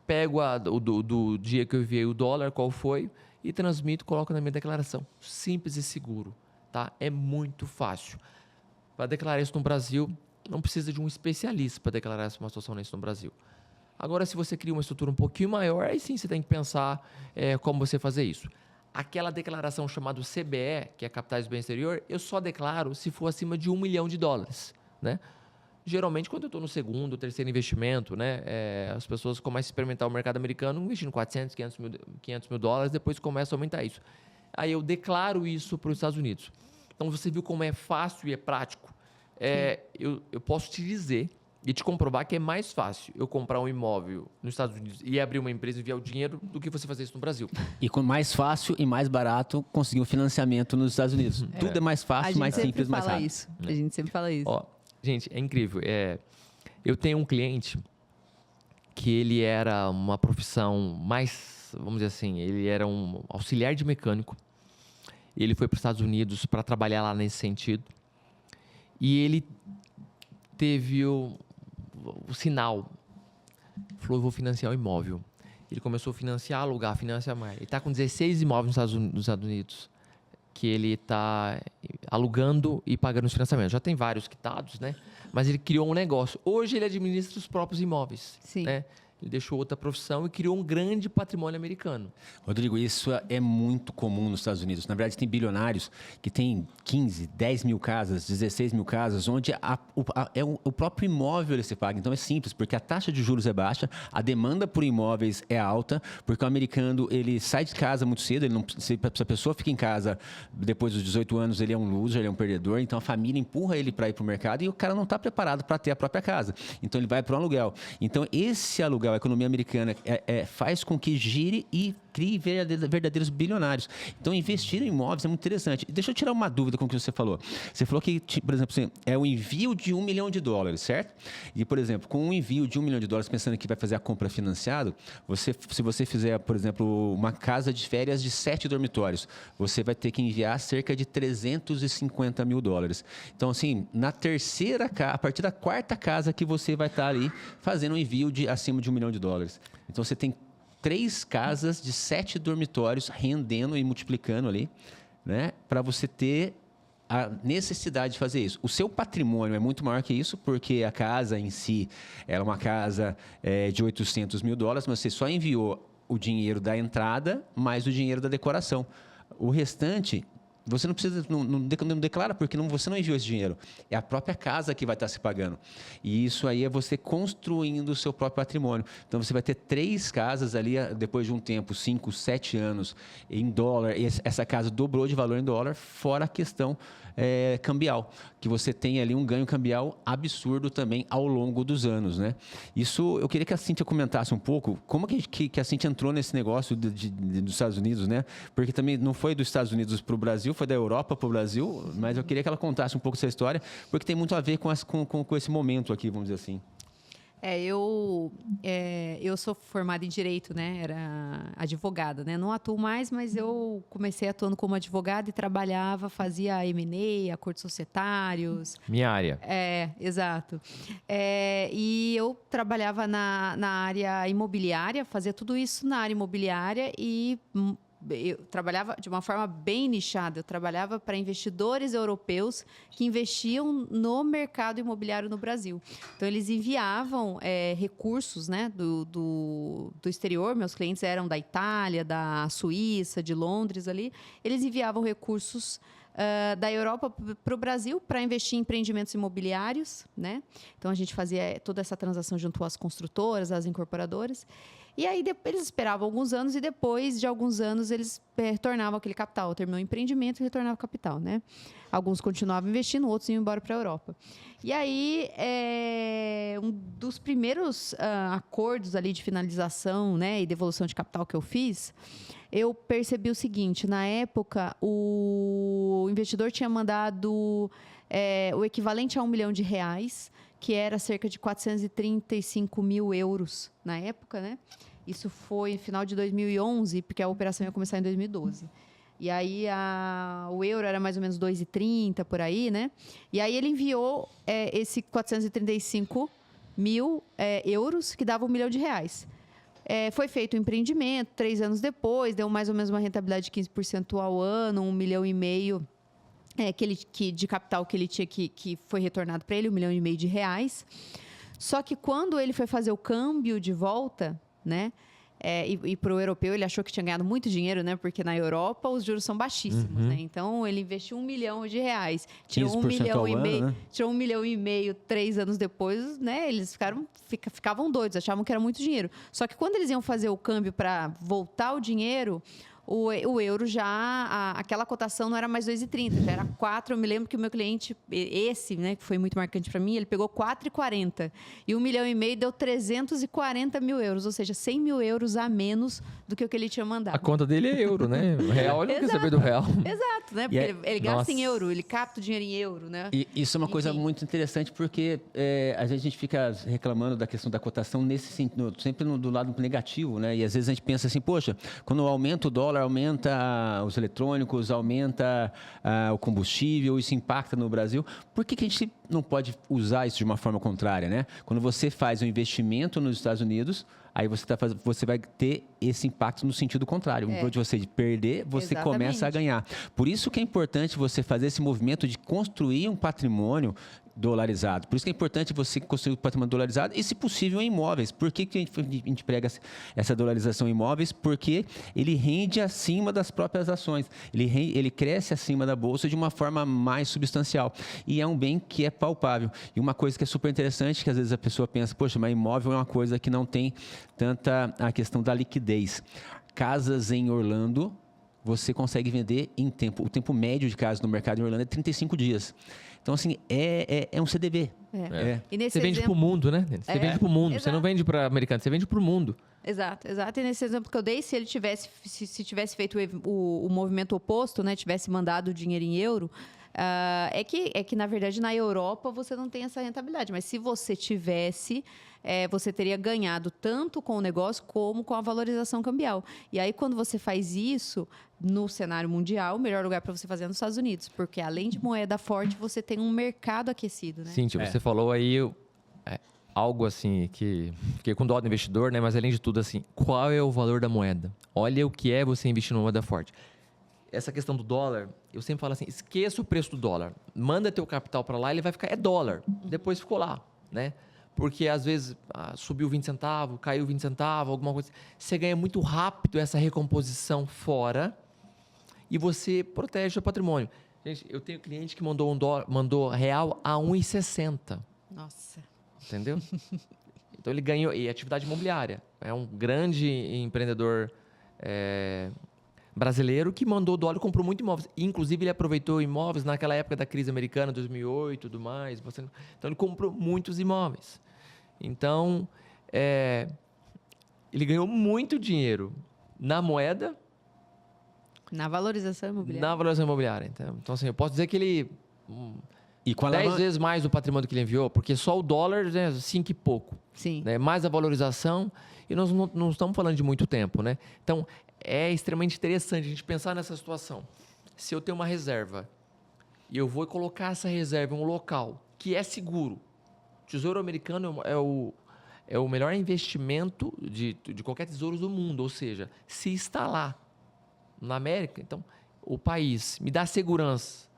pego do dia que eu enviei o dólar, qual foi, e transmito, coloco na minha declaração. Simples e seguro, tá? É muito fácil. Para declarar isso no Brasil, não precisa de um especialista para declarar uma situação nisso no Brasil. Agora, se você cria uma estrutura um pouquinho maior, aí sim você tem que pensar como você fazer isso. Aquela declaração chamada CBE, que é Capitais do Bem Exterior, eu só declaro se for acima de $1 milhão, né? Geralmente, quando eu estou no segundo, terceiro investimento, né, as pessoas começam a experimentar o mercado americano investindo 400, 500 mil dólares, depois começa a aumentar isso. Aí eu declaro isso para os Estados Unidos. Então, você viu como é fácil e é prático? Eu posso te dizer e te comprovar que é mais fácil eu comprar um imóvel nos Estados Unidos e abrir uma empresa e enviar o dinheiro do que você fazer isso no Brasil. E com mais fácil e mais barato conseguir um financiamento nos Estados Unidos. Tudo é mais fácil, mais simples, mais rápido. A gente sempre fala isso. Ó, Gente, é incrível. Eu tenho um cliente que ele era uma profissão mais, vamos dizer assim, ele era um auxiliar de mecânico. Ele foi para os Estados Unidos para trabalhar lá nesse sentido. E ele teve o sinal. Falou, eu vou financiar o imóvel. Ele começou a financiar, alugar, financiar mais. Ele está com 16 imóveis nos Estados Unidos que ele está alugando e pagando os financiamentos. Já tem vários quitados, né? Mas ele criou um negócio. Hoje ele administra os próprios imóveis. Sim. Né? Ele deixou outra profissão e criou um grande patrimônio americano. Rodrigo, isso é muito comum nos Estados Unidos. Na verdade, tem bilionários que têm 15, 10 mil casas, 16 mil casas, onde o próprio imóvel ele se paga. Então, é simples, porque a taxa de juros é baixa, a demanda por imóveis é alta, porque o americano ele sai de casa muito cedo, ele não, se a pessoa fica em casa depois dos 18 anos, ele é um loser, ele é um perdedor, então a família empurra ele para ir para o mercado e o cara não está preparado para ter a própria casa. Então, ele vai para um aluguel. Então, esse aluguel, a economia americana faz com que gire e crie verdadeiros bilionários. Então, investir em imóveis é muito interessante. Deixa eu tirar uma dúvida com o que você falou. Você falou que, por exemplo, é o envio de $1 milhão, certo? E, por exemplo, com um envio de $1 milhão, pensando que vai fazer a compra financiado, se você fizer, por exemplo, uma casa de férias de 7 dormitórios, você vai ter que enviar cerca de $350 mil. Então, assim, a partir da quarta casa que você vai estar ali fazendo um envio de acima de $1 milhão. Então, você tem 3 casas de 7 dormitórios rendendo e multiplicando ali, né? Para você ter a necessidade de fazer isso. O seu patrimônio é muito maior que isso, porque a casa em si é uma casa de $800 mil, mas você só enviou o dinheiro da entrada mais o dinheiro da decoração. O restante, você não precisa, não declara, porque você não enviou esse dinheiro. É a própria casa que vai estar se pagando. E isso aí é você construindo o seu próprio patrimônio. Então, você vai ter 3 casas ali, depois de um tempo, 5, 7 anos, em dólar. E essa casa dobrou de valor em dólar, fora a questão cambial, que você tem ali um ganho cambial absurdo também ao longo dos anos, né? Isso, eu queria que a Cíntia comentasse um pouco como que a Cíntia entrou nesse negócio dos Estados Unidos, né? Porque também não foi dos Estados Unidos para o Brasil, foi da Europa para o Brasil, mas eu queria que ela contasse um pouco essa história, porque tem muito a ver com esse momento aqui, vamos dizer assim. Eu sou formada em Direito, né? Era advogada, né? Não atuo mais, mas eu comecei atuando como advogada e trabalhava, fazia M&A, acordos societários. Minha área. Exato. E eu trabalhava na área imobiliária, fazia tudo isso na área imobiliária e eu trabalhava de uma forma bem nichada. Eu trabalhava para investidores europeus que investiam no mercado imobiliário no Brasil. Então, eles enviavam recursos, né, do exterior. Meus clientes eram da Itália, da Suíça, de Londres ali. Eles enviavam recursos da Europa para o Brasil para investir em empreendimentos imobiliários, né? Então, a gente fazia toda essa transação junto às construtoras, às incorporadoras. E aí, eles esperavam alguns anos e depois de alguns anos, eles retornavam aquele capital. Terminou o empreendimento e retornava o capital, né? Alguns continuavam investindo, outros iam embora para a Europa. E aí, um dos primeiros acordos ali de finalização, né, e devolução de capital que eu fiz, eu percebi o seguinte: na época, o investidor tinha mandado o equivalente a $1 milhão, que era cerca de 435 mil euros na época, né? Isso foi no final de 2011, porque a operação ia começar em 2012. E aí, o euro era mais ou menos 2,30 por aí, né? E aí, ele enviou esse 435 mil euros, que dava $1 milhão. Foi feito o empreendimento, 3 anos depois, deu mais ou menos uma rentabilidade de 15% ao ano, $1,5 milhão de capital que ele tinha, que foi retornado para ele, $1,5 milhão. Só que quando ele foi fazer o câmbio de volta, né? E para o europeu, ele achou que tinha ganhado muito dinheiro, né? Porque na Europa os juros são baixíssimos, né? Então, ele investiu $1 milhão. Tirou $1,5 milhão, né? Tirou $1,5 milhão 3 anos depois, né? Eles ficavam doidos, achavam que era muito dinheiro. Só que quando eles iam fazer o câmbio para voltar o dinheiro, o euro já, aquela cotação não era mais 2,30, já era 4. Eu me lembro que o meu cliente, esse, né, que foi muito marcante para mim, ele pegou 4,40. E 1,5 milhão deu 340 mil euros, ou seja, 100 mil euros a menos do que o que ele tinha mandado. A conta dele é euro, né? O real, ele não quer saber do real. Exato, né? Porque ele gasta em euro, ele capta o dinheiro em euro, né? E isso é uma coisa muito interessante, porque às vezes a gente fica reclamando da questão da cotação nesse sentido, sempre do lado negativo, né? E às vezes a gente pensa assim, poxa, quando aumenta o dólar, aumenta os eletrônicos, aumenta o combustível, isso impacta no Brasil. Por que a gente não pode usar isso de uma forma contrária, né? Quando você faz um investimento nos Estados Unidos, aí você vai ter esse impacto no sentido contrário. Em vez de você perder, você começa a ganhar. Por isso que é importante você fazer esse movimento de construir um patrimônio dolarizado. Por isso que é importante você construir um patrimônio dolarizado e, se possível, em imóveis. Por que a gente prega essa dolarização em imóveis? Porque ele rende acima das próprias ações. Ele cresce acima da bolsa de uma forma mais substancial. E é um bem que é palpável. E uma coisa que é super interessante, que às vezes a pessoa pensa, poxa, mas imóvel é uma coisa que não tem tanta a questão da liquidez. Casas em Orlando, você consegue vender em tempo. O tempo médio de casas no mercado em Orlando é 35 dias. Então, assim, é um CDB. Você vende para o mundo, né? Você vende para o mundo. Exato. Você não vende para americano, você vende para o mundo. Exato. E nesse exemplo que eu dei, se ele tivesse, se tivesse feito o movimento oposto, né? Tivesse mandado o dinheiro em euro, é que, na verdade, na Europa você não tem essa rentabilidade. Mas se você tivesse, você teria ganhado tanto com o negócio como com a valorização cambial. E aí, quando você faz isso no cenário mundial, o melhor lugar para você fazer é nos Estados Unidos. Porque, além de moeda forte, você tem um mercado aquecido, né? Cíntia, você falou aí algo assim que fiquei com dó do investidor, né? Mas, além de tudo, assim, qual é o valor da moeda? Olha o que é você investir numa moeda forte. Essa questão do dólar, eu sempre falo assim, esqueça o preço do dólar. Manda teu capital para lá, ele vai ficar, é dólar. Depois ficou lá, né? Porque às vezes subiu 20 centavos, caiu 20 centavos, alguma coisa. Você ganha muito rápido essa recomposição fora e você protege o seu patrimônio. Gente, eu tenho cliente que mandou real a 1,60. Nossa. Entendeu? Então ele ganhou, e atividade imobiliária. É um grande empreendedor brasileiro que mandou dólar e comprou muito imóveis. Inclusive, ele aproveitou imóveis naquela época da crise americana, 2008 e tudo mais. Então, ele comprou muitos imóveis. Então, ele ganhou muito dinheiro na moeda. Na valorização imobiliária. Na valorização imobiliária. Então assim, eu posso dizer que ele... 10 vezes mais do patrimônio que ele enviou, porque só o dólar, né, 5 e pouco. Sim. Né, mais a valorização, e nós não estamos falando de muito tempo, né? Então, é extremamente interessante a gente pensar nessa situação. Se eu tenho uma reserva e eu vou colocar essa reserva em um local que é seguro, o Tesouro Americano é o melhor investimento de qualquer tesouro do mundo, ou seja, se está lá na América, então o país me dá segurança,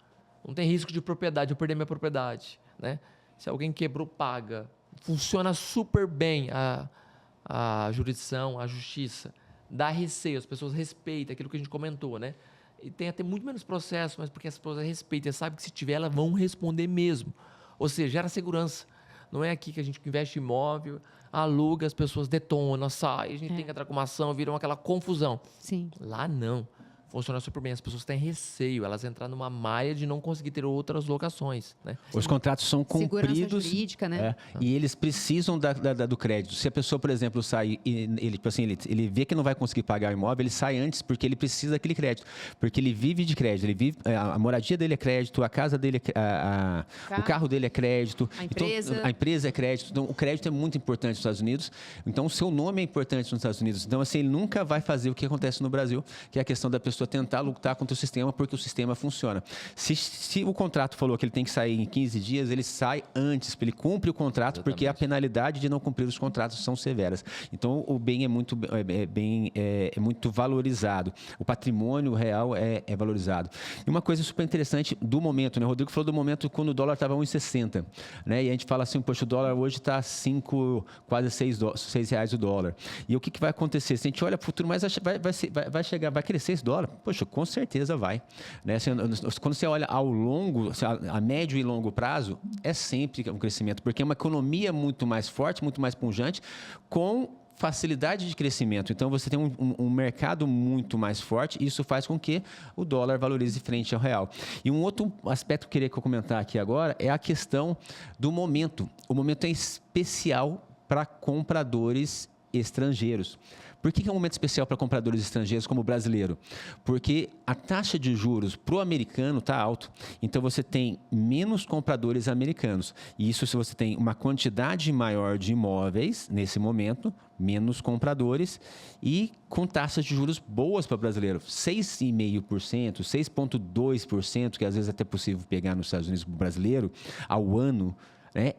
não tem risco de propriedade, eu perder minha propriedade, né? Se alguém quebrou, paga. Funciona super bem a jurisdição, a justiça. Dá receio, as pessoas respeitam aquilo que a gente comentou, né? E tem até muito menos processo, mas porque as pessoas respeitam, sabem que se tiver, elas vão responder mesmo. Ou seja, gera segurança. Não é aqui que a gente investe em imóvel, aluga, as pessoas detonam, saem, a gente tem que entrar com uma ação, viram aquela confusão. Sim. Lá não. Funciona super bem. As pessoas têm receio, elas entram numa malha de não conseguir ter outras locações, né? Os contratos são cumpridos. Segurança jurídica, né? E eles precisam do crédito. Se a pessoa, por exemplo, sai e ele vê que não vai conseguir pagar o imóvel, ele sai antes porque ele precisa daquele crédito. Porque ele vive de crédito. A moradia dele é crédito, a casa dele o carro dele é crédito. A empresa é crédito. Então, o crédito é muito importante nos Estados Unidos. Então, o seu nome é importante nos Estados Unidos. Então, assim, ele nunca vai fazer o que acontece no Brasil, que é a questão da pessoa tentar lutar contra o sistema, porque o sistema funciona. Se o contrato falou que ele tem que sair em 15 dias, ele sai antes, ele cumpre o contrato, porque a penalidade de não cumprir os contratos são severas. Então, o bem é muito valorizado. O patrimônio real é valorizado. E uma coisa super interessante do momento, né? O Rodrigo falou do momento quando o dólar estava 1,60, né? E a gente fala assim, poxa, o dólar hoje está 5, quase 6 reais o dólar. E o que vai acontecer? Se a gente olha para o futuro, mas vai crescer esse dólar? Poxa, com certeza vai. Né? Quando você olha a médio e longo prazo, é sempre um crescimento, porque é uma economia muito mais forte, muito mais pujante, com facilidade de crescimento. Então, você tem um mercado muito mais forte e isso faz com que o dólar valorize frente ao real. E um outro aspecto que eu queria comentar aqui agora é a questão do momento. O momento é especial para compradores estrangeiros. Por que é um momento especial para compradores estrangeiros como o brasileiro? Porque a taxa de juros para o americano está alta. Então, você tem menos compradores americanos. E isso se você tem uma quantidade maior de imóveis, nesse momento, menos compradores e com taxas de juros boas para o brasileiro. 6,5%, 6,2%, que às vezes é até possível pegar nos Estados Unidos para o brasileiro, ao ano,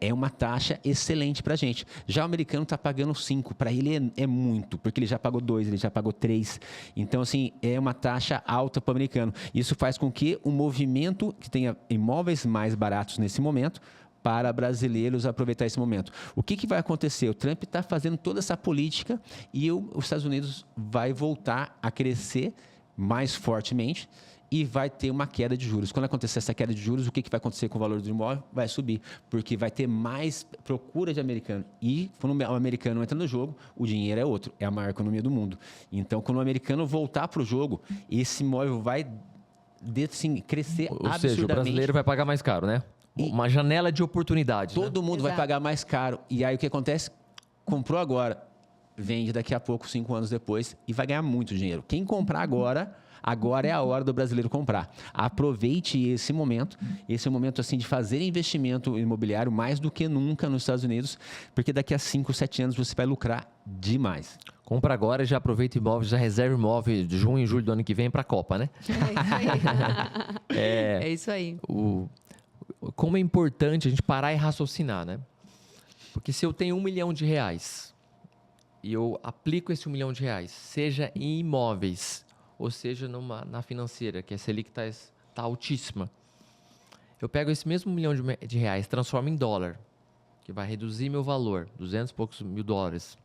é uma taxa excelente para a gente. Já o americano está pagando 5, para ele é muito, porque ele já pagou 2, ele já pagou 3. Então, assim, é uma taxa alta para o americano. Isso faz com que o movimento, que tenha imóveis mais baratos nesse momento, para brasileiros aproveitar esse momento. O que vai acontecer? O Trump está fazendo toda essa política e os Estados Unidos vai voltar a crescer mais fortemente e vai ter uma queda de juros. Quando acontecer essa queda de juros, o que vai acontecer com o valor do imóvel? Vai subir, porque vai ter mais procura de americano. E quando o americano entra no jogo, o dinheiro é outro, é a maior economia do mundo. Então, quando o americano voltar para o jogo, esse imóvel vai assim, crescer absurdamente. Ou seja, o brasileiro vai pagar mais caro, né? Uma janela de oportunidade. Todo mundo Exato. vai pagar mais caro. E aí o que acontece? Comprou agora, vende daqui a pouco, 5 anos depois, e vai ganhar muito dinheiro. Quem comprar agora é a hora do brasileiro comprar. Aproveite esse momento assim de fazer investimento imobiliário mais do que nunca nos Estados Unidos, porque daqui a 5, 7 anos você vai lucrar demais. Compra agora e já aproveita imóvel, já reserva imóvel de junho e julho do ano que vem para a Copa, né? É isso aí. Como é importante a gente parar e raciocinar, né? Porque se eu tenho R$1 milhão e eu aplico esse R$1 milhão, seja em imóveis, ou seja na financeira, que a Selic está altíssima, eu pego esse mesmo R$1 milhão, transformo em dólar, que vai reduzir meu valor, 200 e poucos mil dólares.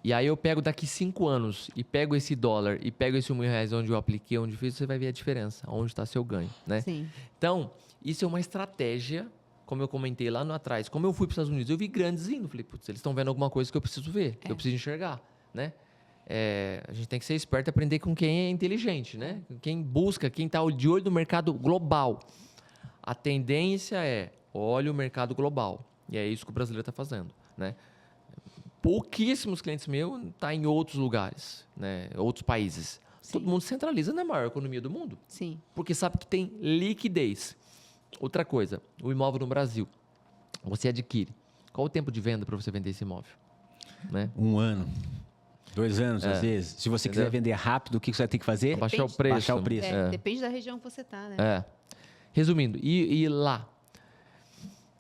E aí eu pego daqui 5 anos e pego esse dólar e pego esse R$1 mil onde eu apliquei, onde fiz, você vai ver a diferença, onde está seu ganho, né? Sim. Então, isso é uma estratégia, como eu comentei lá no atrás. Como eu fui para os Estados Unidos, eu vi grandes indo. Falei, putz, eles estão vendo alguma coisa que eu preciso ver, que eu preciso enxergar, né? A gente tem que ser esperto e aprender com quem é inteligente, né? Quem busca, quem está de olho no mercado global. A tendência é, olha o mercado global. E é isso que o brasileiro está fazendo, né? Pouquíssimos clientes meus estão em outros lugares, né? Outros países. Sim. Todo mundo centraliza na maior economia do mundo. Sim. Porque sabe que tem liquidez. Outra coisa, o imóvel no Brasil, você adquire. Qual o tempo de venda para você vender esse imóvel? Né? 1 ano. 2 anos, às vezes. Se você quiser vender rápido, o que você vai ter que fazer? Baixar o preço. Baixar o preço. Depende da região que você está, né? Resumindo, e lá?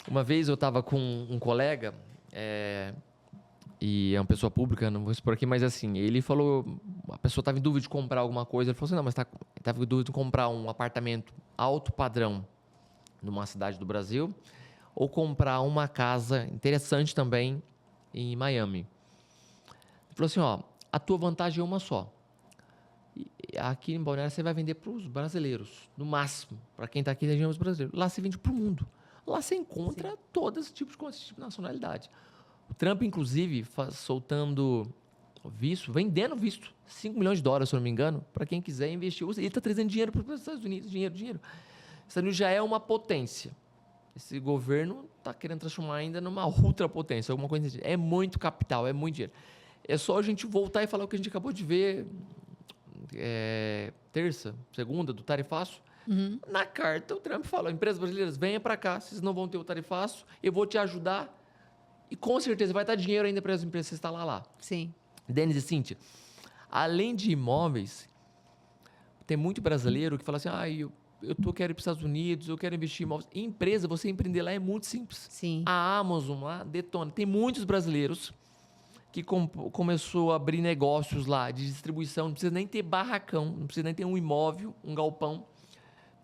Uma vez eu estava com um colega, e é uma pessoa pública, não vou expor aqui, mas assim, ele falou, a pessoa estava em dúvida de comprar alguma coisa, ele falou assim, não, mas estava em dúvida de comprar um apartamento alto padrão numa cidade do Brasil, ou comprar uma casa interessante também em Miami. Ele falou assim, ó, a tua vantagem é uma só. Aqui em Balneário você vai vender para os brasileiros, no máximo, para quem está aqui na região dos brasileiros. Lá você vende para o mundo. Lá você encontra todo esse tipo de coisa, esse tipo de nacionalidade. O Trump, inclusive, soltando visto, vendendo visto, $5 milhões, se eu não me engano, para quem quiser investir. Ele está trazendo dinheiro para os Estados Unidos, dinheiro. Os Estados Unidos já é uma potência. Esse governo está querendo transformar ainda numa ultrapotência, alguma coisa assim. É muito capital, é muito dinheiro. É só a gente voltar e falar o que a gente acabou de ver segunda, do tarifaço. Uhum. Na carta, o Trump falou, empresas brasileiras, venham para cá, vocês não vão ter o tarifaço, eu vou te ajudar. E com certeza vai dar dinheiro ainda para as empresas instalar lá. Sim. Denis e Cíntia, além de imóveis, tem muito brasileiro que fala assim, quero ir para os Estados Unidos, eu quero investir em imóveis. Em empresa, você empreender lá é muito simples. Sim. A Amazon lá detona. Tem muitos brasileiros que começou a abrir negócios lá de distribuição, não precisa nem ter barracão, não precisa nem ter um imóvel, um galpão,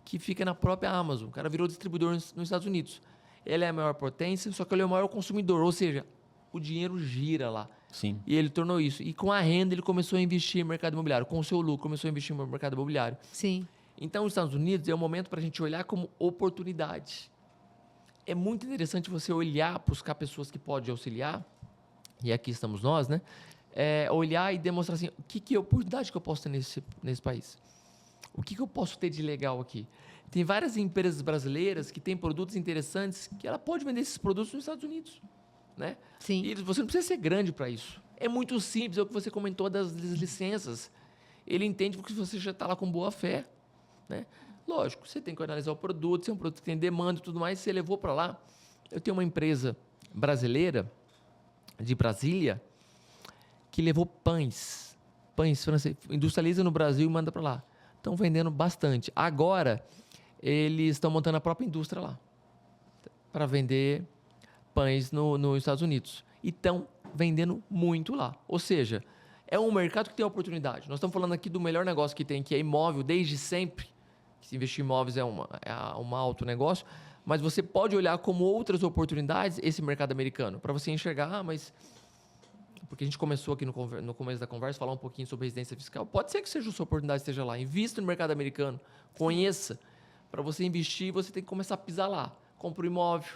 que fica na própria Amazon. O cara virou distribuidor nos Estados Unidos. Ele é a maior potência, só que ele é o maior consumidor, ou seja, o dinheiro gira lá. Sim. E ele tornou isso. E com a renda, ele começou a investir em mercado imobiliário. Com o seu lucro, começou a investir no mercado imobiliário. Sim. Então, os Estados Unidos é o momento para a gente olhar como oportunidade. É muito interessante você olhar, buscar pessoas que podem auxiliar e aqui estamos nós, né? Olhar e demonstrar assim, que oportunidade que eu posso ter nesse país? O que eu posso ter de legal aqui? Tem várias empresas brasileiras que têm produtos interessantes que ela pode vender esses produtos nos Estados Unidos, né? Sim. E você não precisa ser grande para isso. É muito simples, é o que você comentou das licenças. Ele entende que você já está lá com boa fé, né? Lógico, você tem que analisar o produto, se é um produto que tem demanda e tudo mais, você levou para lá. Eu tenho uma empresa brasileira, de Brasília, que levou pães franceses, industrializa no Brasil e manda para lá. Estão vendendo bastante. Agora, eles estão montando a própria indústria lá, para vender pães nos Estados Unidos. E estão vendendo muito lá. Ou seja, é um mercado que tem oportunidade. Nós estamos falando aqui do melhor negócio que tem, que é imóvel desde sempre. Se investir em imóveis é um alto negócio, mas você pode olhar como outras oportunidades esse mercado americano, para você enxergar, mas... Porque a gente começou aqui no começo da conversa, falar um pouquinho sobre residência fiscal. Pode ser que seja a sua oportunidade esteja lá. Invista no mercado americano, conheça. Para você investir, você tem que começar a pisar lá. Compra um imóvel,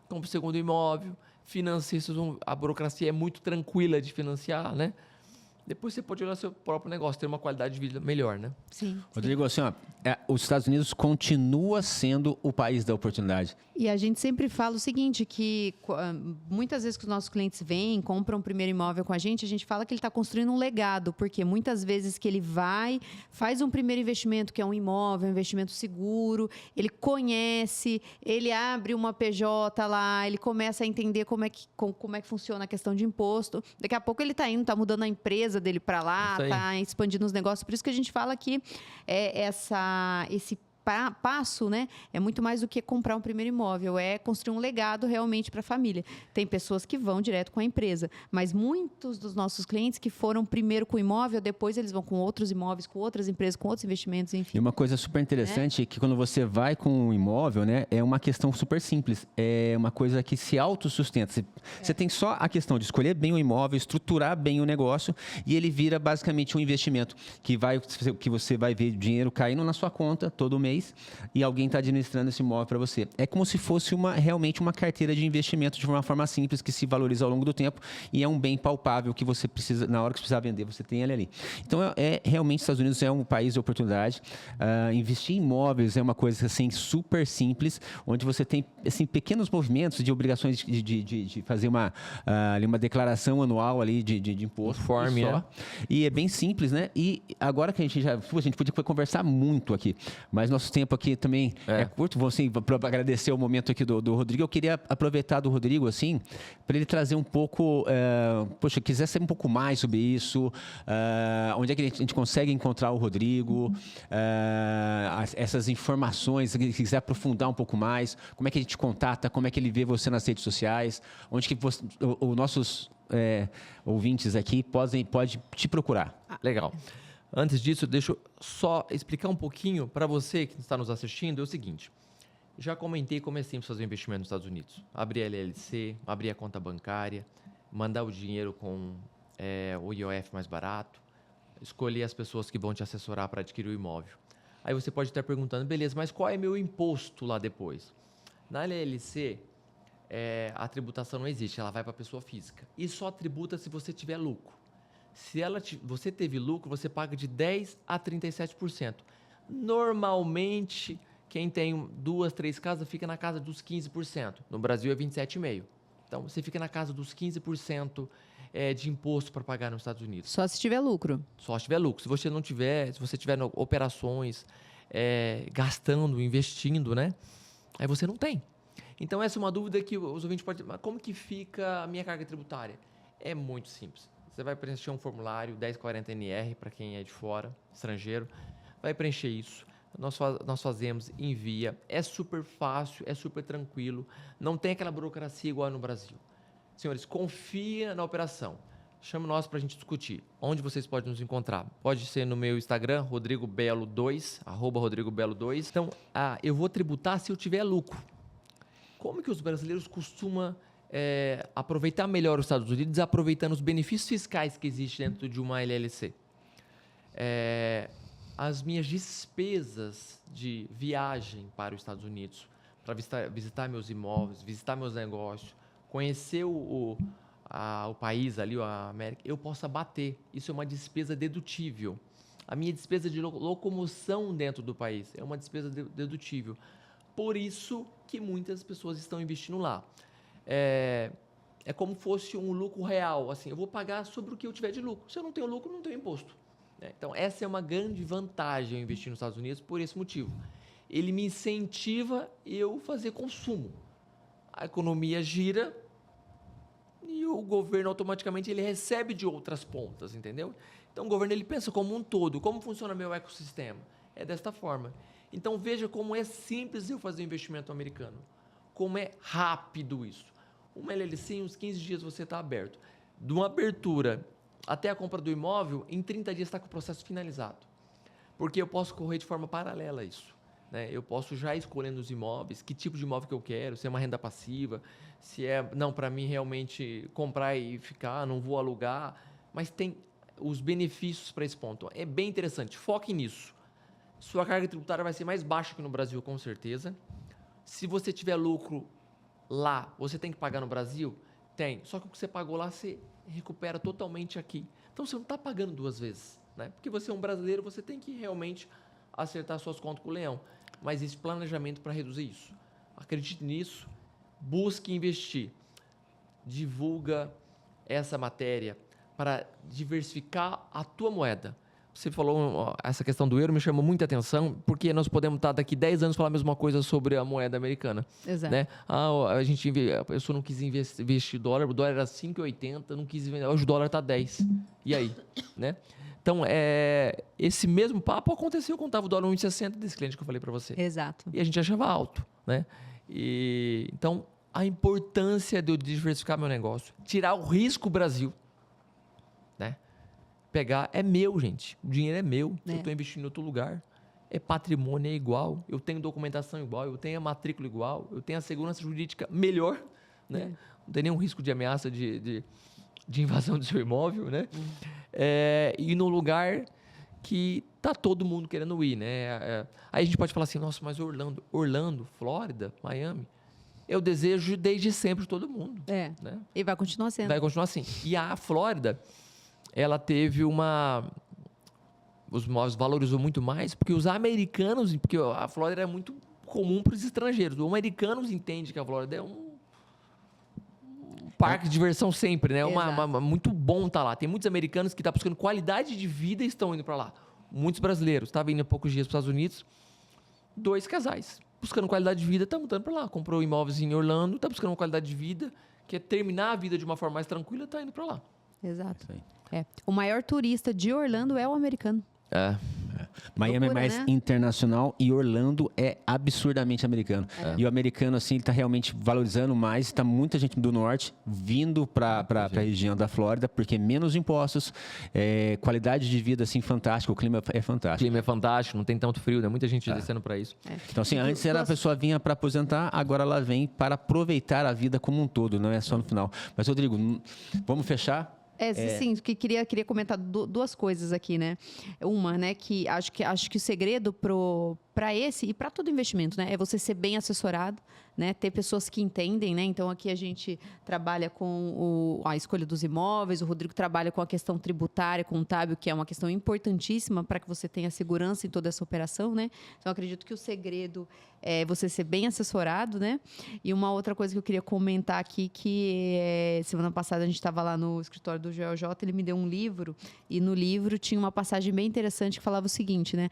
compra o segundo imóvel, financia, a burocracia é muito tranquila de financiar, né? Depois você pode olhar seu próprio negócio, ter uma qualidade de vida melhor, né? Sim. Rodrigo, assim, ó, os Estados Unidos continua sendo o país da oportunidade. E a gente sempre fala o seguinte, que muitas vezes que os nossos clientes vêm, compram um primeiro imóvel com a gente fala que ele está construindo um legado, porque muitas vezes que ele vai, faz um primeiro investimento, que é um imóvel, um investimento seguro, ele conhece, ele abre uma PJ lá, ele começa a entender como é que funciona a questão de imposto. Daqui a pouco ele está indo, está mudando a empresa dele para lá, está expandindo os negócios. Por isso que a gente fala que esse passo, né, é muito mais do que comprar um primeiro imóvel, é construir um legado realmente para a família. Tem pessoas que vão direto com a empresa, mas muitos dos nossos clientes que foram primeiro com o imóvel, depois eles vão com outros imóveis, com outras empresas, com outros investimentos, enfim. E uma coisa super interessante é que quando você vai com um imóvel, né, é uma questão super simples, é uma coisa que se autossustenta. Você tem só a questão de escolher bem o imóvel, estruturar bem o negócio e ele vira basicamente um investimento que você vai ver dinheiro caindo na sua conta todo mês e alguém está administrando esse imóvel para você. É como se fosse realmente uma carteira de investimento de uma forma simples que se valoriza ao longo do tempo e é um bem palpável que você precisa, na hora que você precisar vender, você tem ele ali. Então, realmente, os Estados Unidos é um país de oportunidade. Investir em imóveis é uma coisa assim, super simples, onde você tem assim, pequenos movimentos de obrigações de fazer uma declaração anual ali de imposto. Conforme, E é bem simples, né? E agora que a gente podia conversar muito aqui, mas nosso tempo aqui também é curto. Vou, assim, para agradecer o momento aqui do Rodrigo, eu queria aproveitar do Rodrigo, assim, para ele trazer um pouco, quiser saber um pouco mais sobre isso, onde é que a gente consegue encontrar o Rodrigo, essas informações, se quiser aprofundar um pouco mais, como é que a gente contata, como é que ele vê você nas redes sociais, onde que os nossos ouvintes aqui podem te procurar. Legal. Antes disso, deixa eu só explicar um pouquinho para você que está nos assistindo. É o seguinte, já comentei como é simples fazer um investimento nos Estados Unidos. Abrir a LLC, abrir a conta bancária, mandar o dinheiro com o IOF mais barato, escolher as pessoas que vão te assessorar para adquirir o imóvel. Aí você pode estar perguntando, beleza, mas qual é meu imposto lá depois? Na LLC, a tributação não existe, ela vai para a pessoa física. E só tributa se você tiver lucro. Se você teve lucro, você paga de 10% a 37%. Normalmente, quem tem 2, 3 casas fica na casa dos 15%. No Brasil é 27,5%. Então, você fica na casa dos 15% de imposto para pagar nos Estados Unidos. Só se tiver lucro. Só se tiver lucro. Se você não tiver, se você tiver operações, gastando, investindo, né? Aí você não tem. Então, essa é uma dúvida que os ouvintes podem ter. Mas como que fica a minha carga tributária? É muito simples. Você vai preencher um formulário 1040NR para quem é de fora, estrangeiro. Vai preencher isso. Nós fazemos, envia. É super fácil, é super tranquilo. Não tem aquela burocracia igual no Brasil. Senhores, confia na operação. Chame nós para a gente discutir. Onde vocês podem nos encontrar? Pode ser no meu Instagram, RodrigoBelo2, @RodrigoBelo2. Então, eu vou tributar se eu tiver lucro. Como que os brasileiros costumam aproveitar melhor os Estados Unidos, aproveitando os benefícios fiscais que existem dentro de uma LLC? As minhas despesas de viagem para os Estados Unidos, para visitar meus imóveis, visitar meus negócios, conhecer o país ali, a América, eu posso abater. Isso é uma despesa dedutível. A minha despesa de locomoção dentro do país é uma despesa dedutível. Por isso que muitas pessoas estão investindo lá. É como fosse um lucro real. Assim, eu vou pagar sobre o que eu tiver de lucro. Se eu não tenho lucro, não tenho imposto. Então, essa é uma grande vantagem eu investir nos Estados Unidos por esse motivo. Ele me incentiva eu fazer consumo. A economia gira e o governo automaticamente ele recebe de outras pontas, entendeu? Então, o governo ele pensa como um todo. Como funciona meu ecossistema? É desta forma. Então, veja como é simples eu fazer um investimento americano. Como é rápido isso. Uma LLC, em uns 15 dias você está aberto. De uma abertura até a compra do imóvel, em 30 dias está com o processo finalizado. Porque eu posso correr de forma paralela a isso. Né? Eu posso já escolhendo os imóveis, que tipo de imóvel que eu quero, se é uma renda passiva, se é, não, para mim realmente comprar e ficar, não vou alugar. Mas tem os benefícios para esse ponto. É bem interessante, foque nisso. Sua carga tributária vai ser mais baixa que no Brasil, com certeza. Se você tiver lucro lá, você tem que pagar no Brasil? Tem. Só que o que você pagou lá, você recupera totalmente aqui. Então, você não está pagando duas vezes. Né? Porque você é um brasileiro, você tem que realmente acertar suas contas com o leão. Mas existe planejamento para reduzir isso. Acredite nisso, busque investir. Divulga essa matéria para diversificar a tua moeda. Você falou, essa questão do euro me chamou muita atenção, porque nós podemos estar daqui 10 anos falar a mesma coisa sobre a moeda americana. Exato. Né? A pessoa não quis investir dólar, o dólar era 5,80, não quis investir, hoje o dólar está 10. E aí? Né? Então, esse mesmo papo aconteceu quando estava o dólar 1,60 desse cliente que eu falei para você. Exato. E a gente achava alto. Né? Então, a importância de eu diversificar meu negócio, tirar o risco Brasil, né? Pegar, é meu, gente. O dinheiro é meu. Eu estou investindo em outro lugar. É patrimônio, é igual. Eu tenho documentação igual. Eu tenho a matrícula igual. Eu tenho a segurança jurídica melhor. Né? Não tem nenhum risco de ameaça de invasão do seu imóvel. Né? E no lugar que tá todo mundo querendo ir. Né? Aí a gente pode falar assim, nossa, mas Orlando, Flórida, Miami, eu desejo desde sempre todo mundo. Né? E vai continuar sendo. Vai continuar assim. E a Flórida, ela teve os imóveis valorizou muito mais, porque os americanos, porque a Flórida é muito comum para os estrangeiros. Os americanos entendem que a Flórida é um parque de diversão sempre, né? Muito bom estar lá. Tem muitos americanos que estão buscando qualidade de vida e estão indo para lá. Muitos brasileiros. Estava indo há poucos dias para os Estados Unidos, 2 casais buscando qualidade de vida, estão mudando para lá. Comprou imóveis em Orlando, está buscando uma qualidade de vida, quer terminar a vida de uma forma mais tranquila, está indo para lá. Exato. O maior turista de Orlando é o americano. Miami Loucura, é mais né? internacional e Orlando é absurdamente americano. E o americano, assim, ele tá realmente valorizando mais. Está muita gente do norte vindo para a região da Flórida, porque menos impostos, qualidade de vida, assim, fantástica. O clima é fantástico. O clima é fantástico, não tem tanto frio, né? Muita gente descendo para isso. Então, assim, antes a pessoa vinha para aposentar, agora ela vem para aproveitar a vida como um todo, não é só no final. Mas, Rodrigo, vamos fechar? Sim, que queria comentar duas coisas aqui, né? Uma, né, que acho que o segredo para esse e para todo investimento, né, é você ser bem assessorado, né, ter pessoas que entendem, né? Então aqui a gente trabalha com a escolha dos imóveis, o Rodrigo trabalha com a questão tributária, contábil, que é uma questão importantíssima para que você tenha segurança em toda essa operação, né? Então acredito que o segredo é você ser bem assessorado, né? E uma outra coisa que eu queria comentar aqui, que semana passada a gente estava lá no escritório do GeoJ, ele me deu um livro, e no livro tinha uma passagem bem interessante que falava o seguinte, né?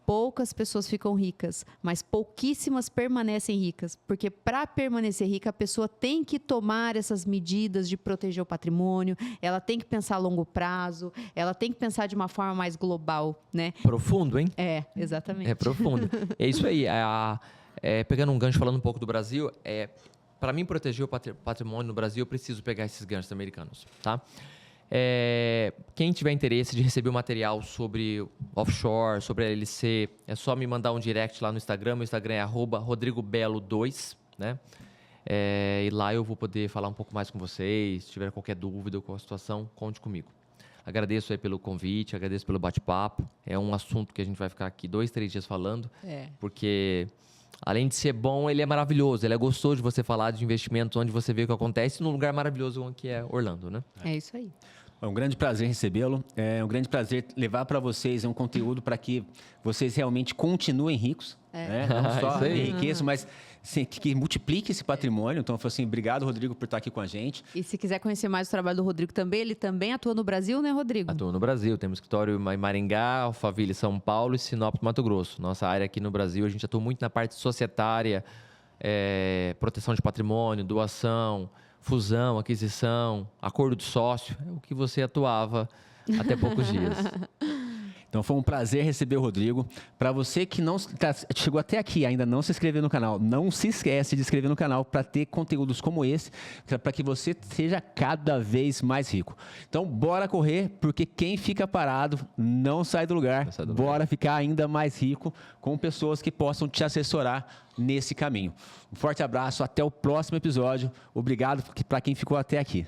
Poucas pessoas ficam ricas, mas pouquíssimas permanecem ricas. Porque para permanecer rica, a pessoa tem que tomar essas medidas de proteger o patrimônio, ela tem que pensar a longo prazo, ela tem que pensar de uma forma mais global, né? Profundo, hein? Exatamente. É profundo. É isso aí. Pegando um gancho, falando um pouco do Brasil, para mim proteger o patrimônio no Brasil, eu preciso pegar esses ganchos americanos, tá? Quem tiver interesse de receber o material sobre offshore, sobre a LLC, é só me mandar um direct lá no Instagram. Meu Instagram é @rodrigobelo2, né? E lá eu vou poder falar um pouco mais com vocês. Se tiver qualquer dúvida ou qualquer situação, conte comigo. Agradeço aí pelo convite, agradeço pelo bate-papo. É um assunto que a gente vai ficar aqui 2, 3 dias falando, porque além de ser bom, ele é maravilhoso. Ele é gostoso de você falar de investimento onde você vê o que acontece num lugar maravilhoso que é Orlando, né? É isso aí. É um grande prazer recebê-lo. É um grande prazer levar para vocês um conteúdo para que vocês realmente continuem ricos. Né? Não só enriqueçam, mas que multiplique esse patrimônio. Então, eu falo assim, obrigado, Rodrigo, por estar aqui com a gente. E se quiser conhecer mais o trabalho do Rodrigo também, ele também atua no Brasil, né, Rodrigo? Atua no Brasil. Temos escritório em Maringá, Alphaville, São Paulo e Sinop, Mato Grosso. Nossa área aqui no Brasil, a gente atua muito na parte societária, proteção de patrimônio, doação, fusão, aquisição, acordo de sócio, é o que você atuava até poucos dias. Então foi um prazer receber o Rodrigo. Para você que não chegou até aqui e ainda não se inscreveu no canal, não se esquece de se inscrever no canal para ter conteúdos como esse, para que você seja cada vez mais rico. Então bora correr, porque quem fica parado não sai do lugar. Bora ficar ainda mais rico com pessoas que possam te assessorar nesse caminho. Um forte abraço, até o próximo episódio. Obrigado para quem ficou até aqui.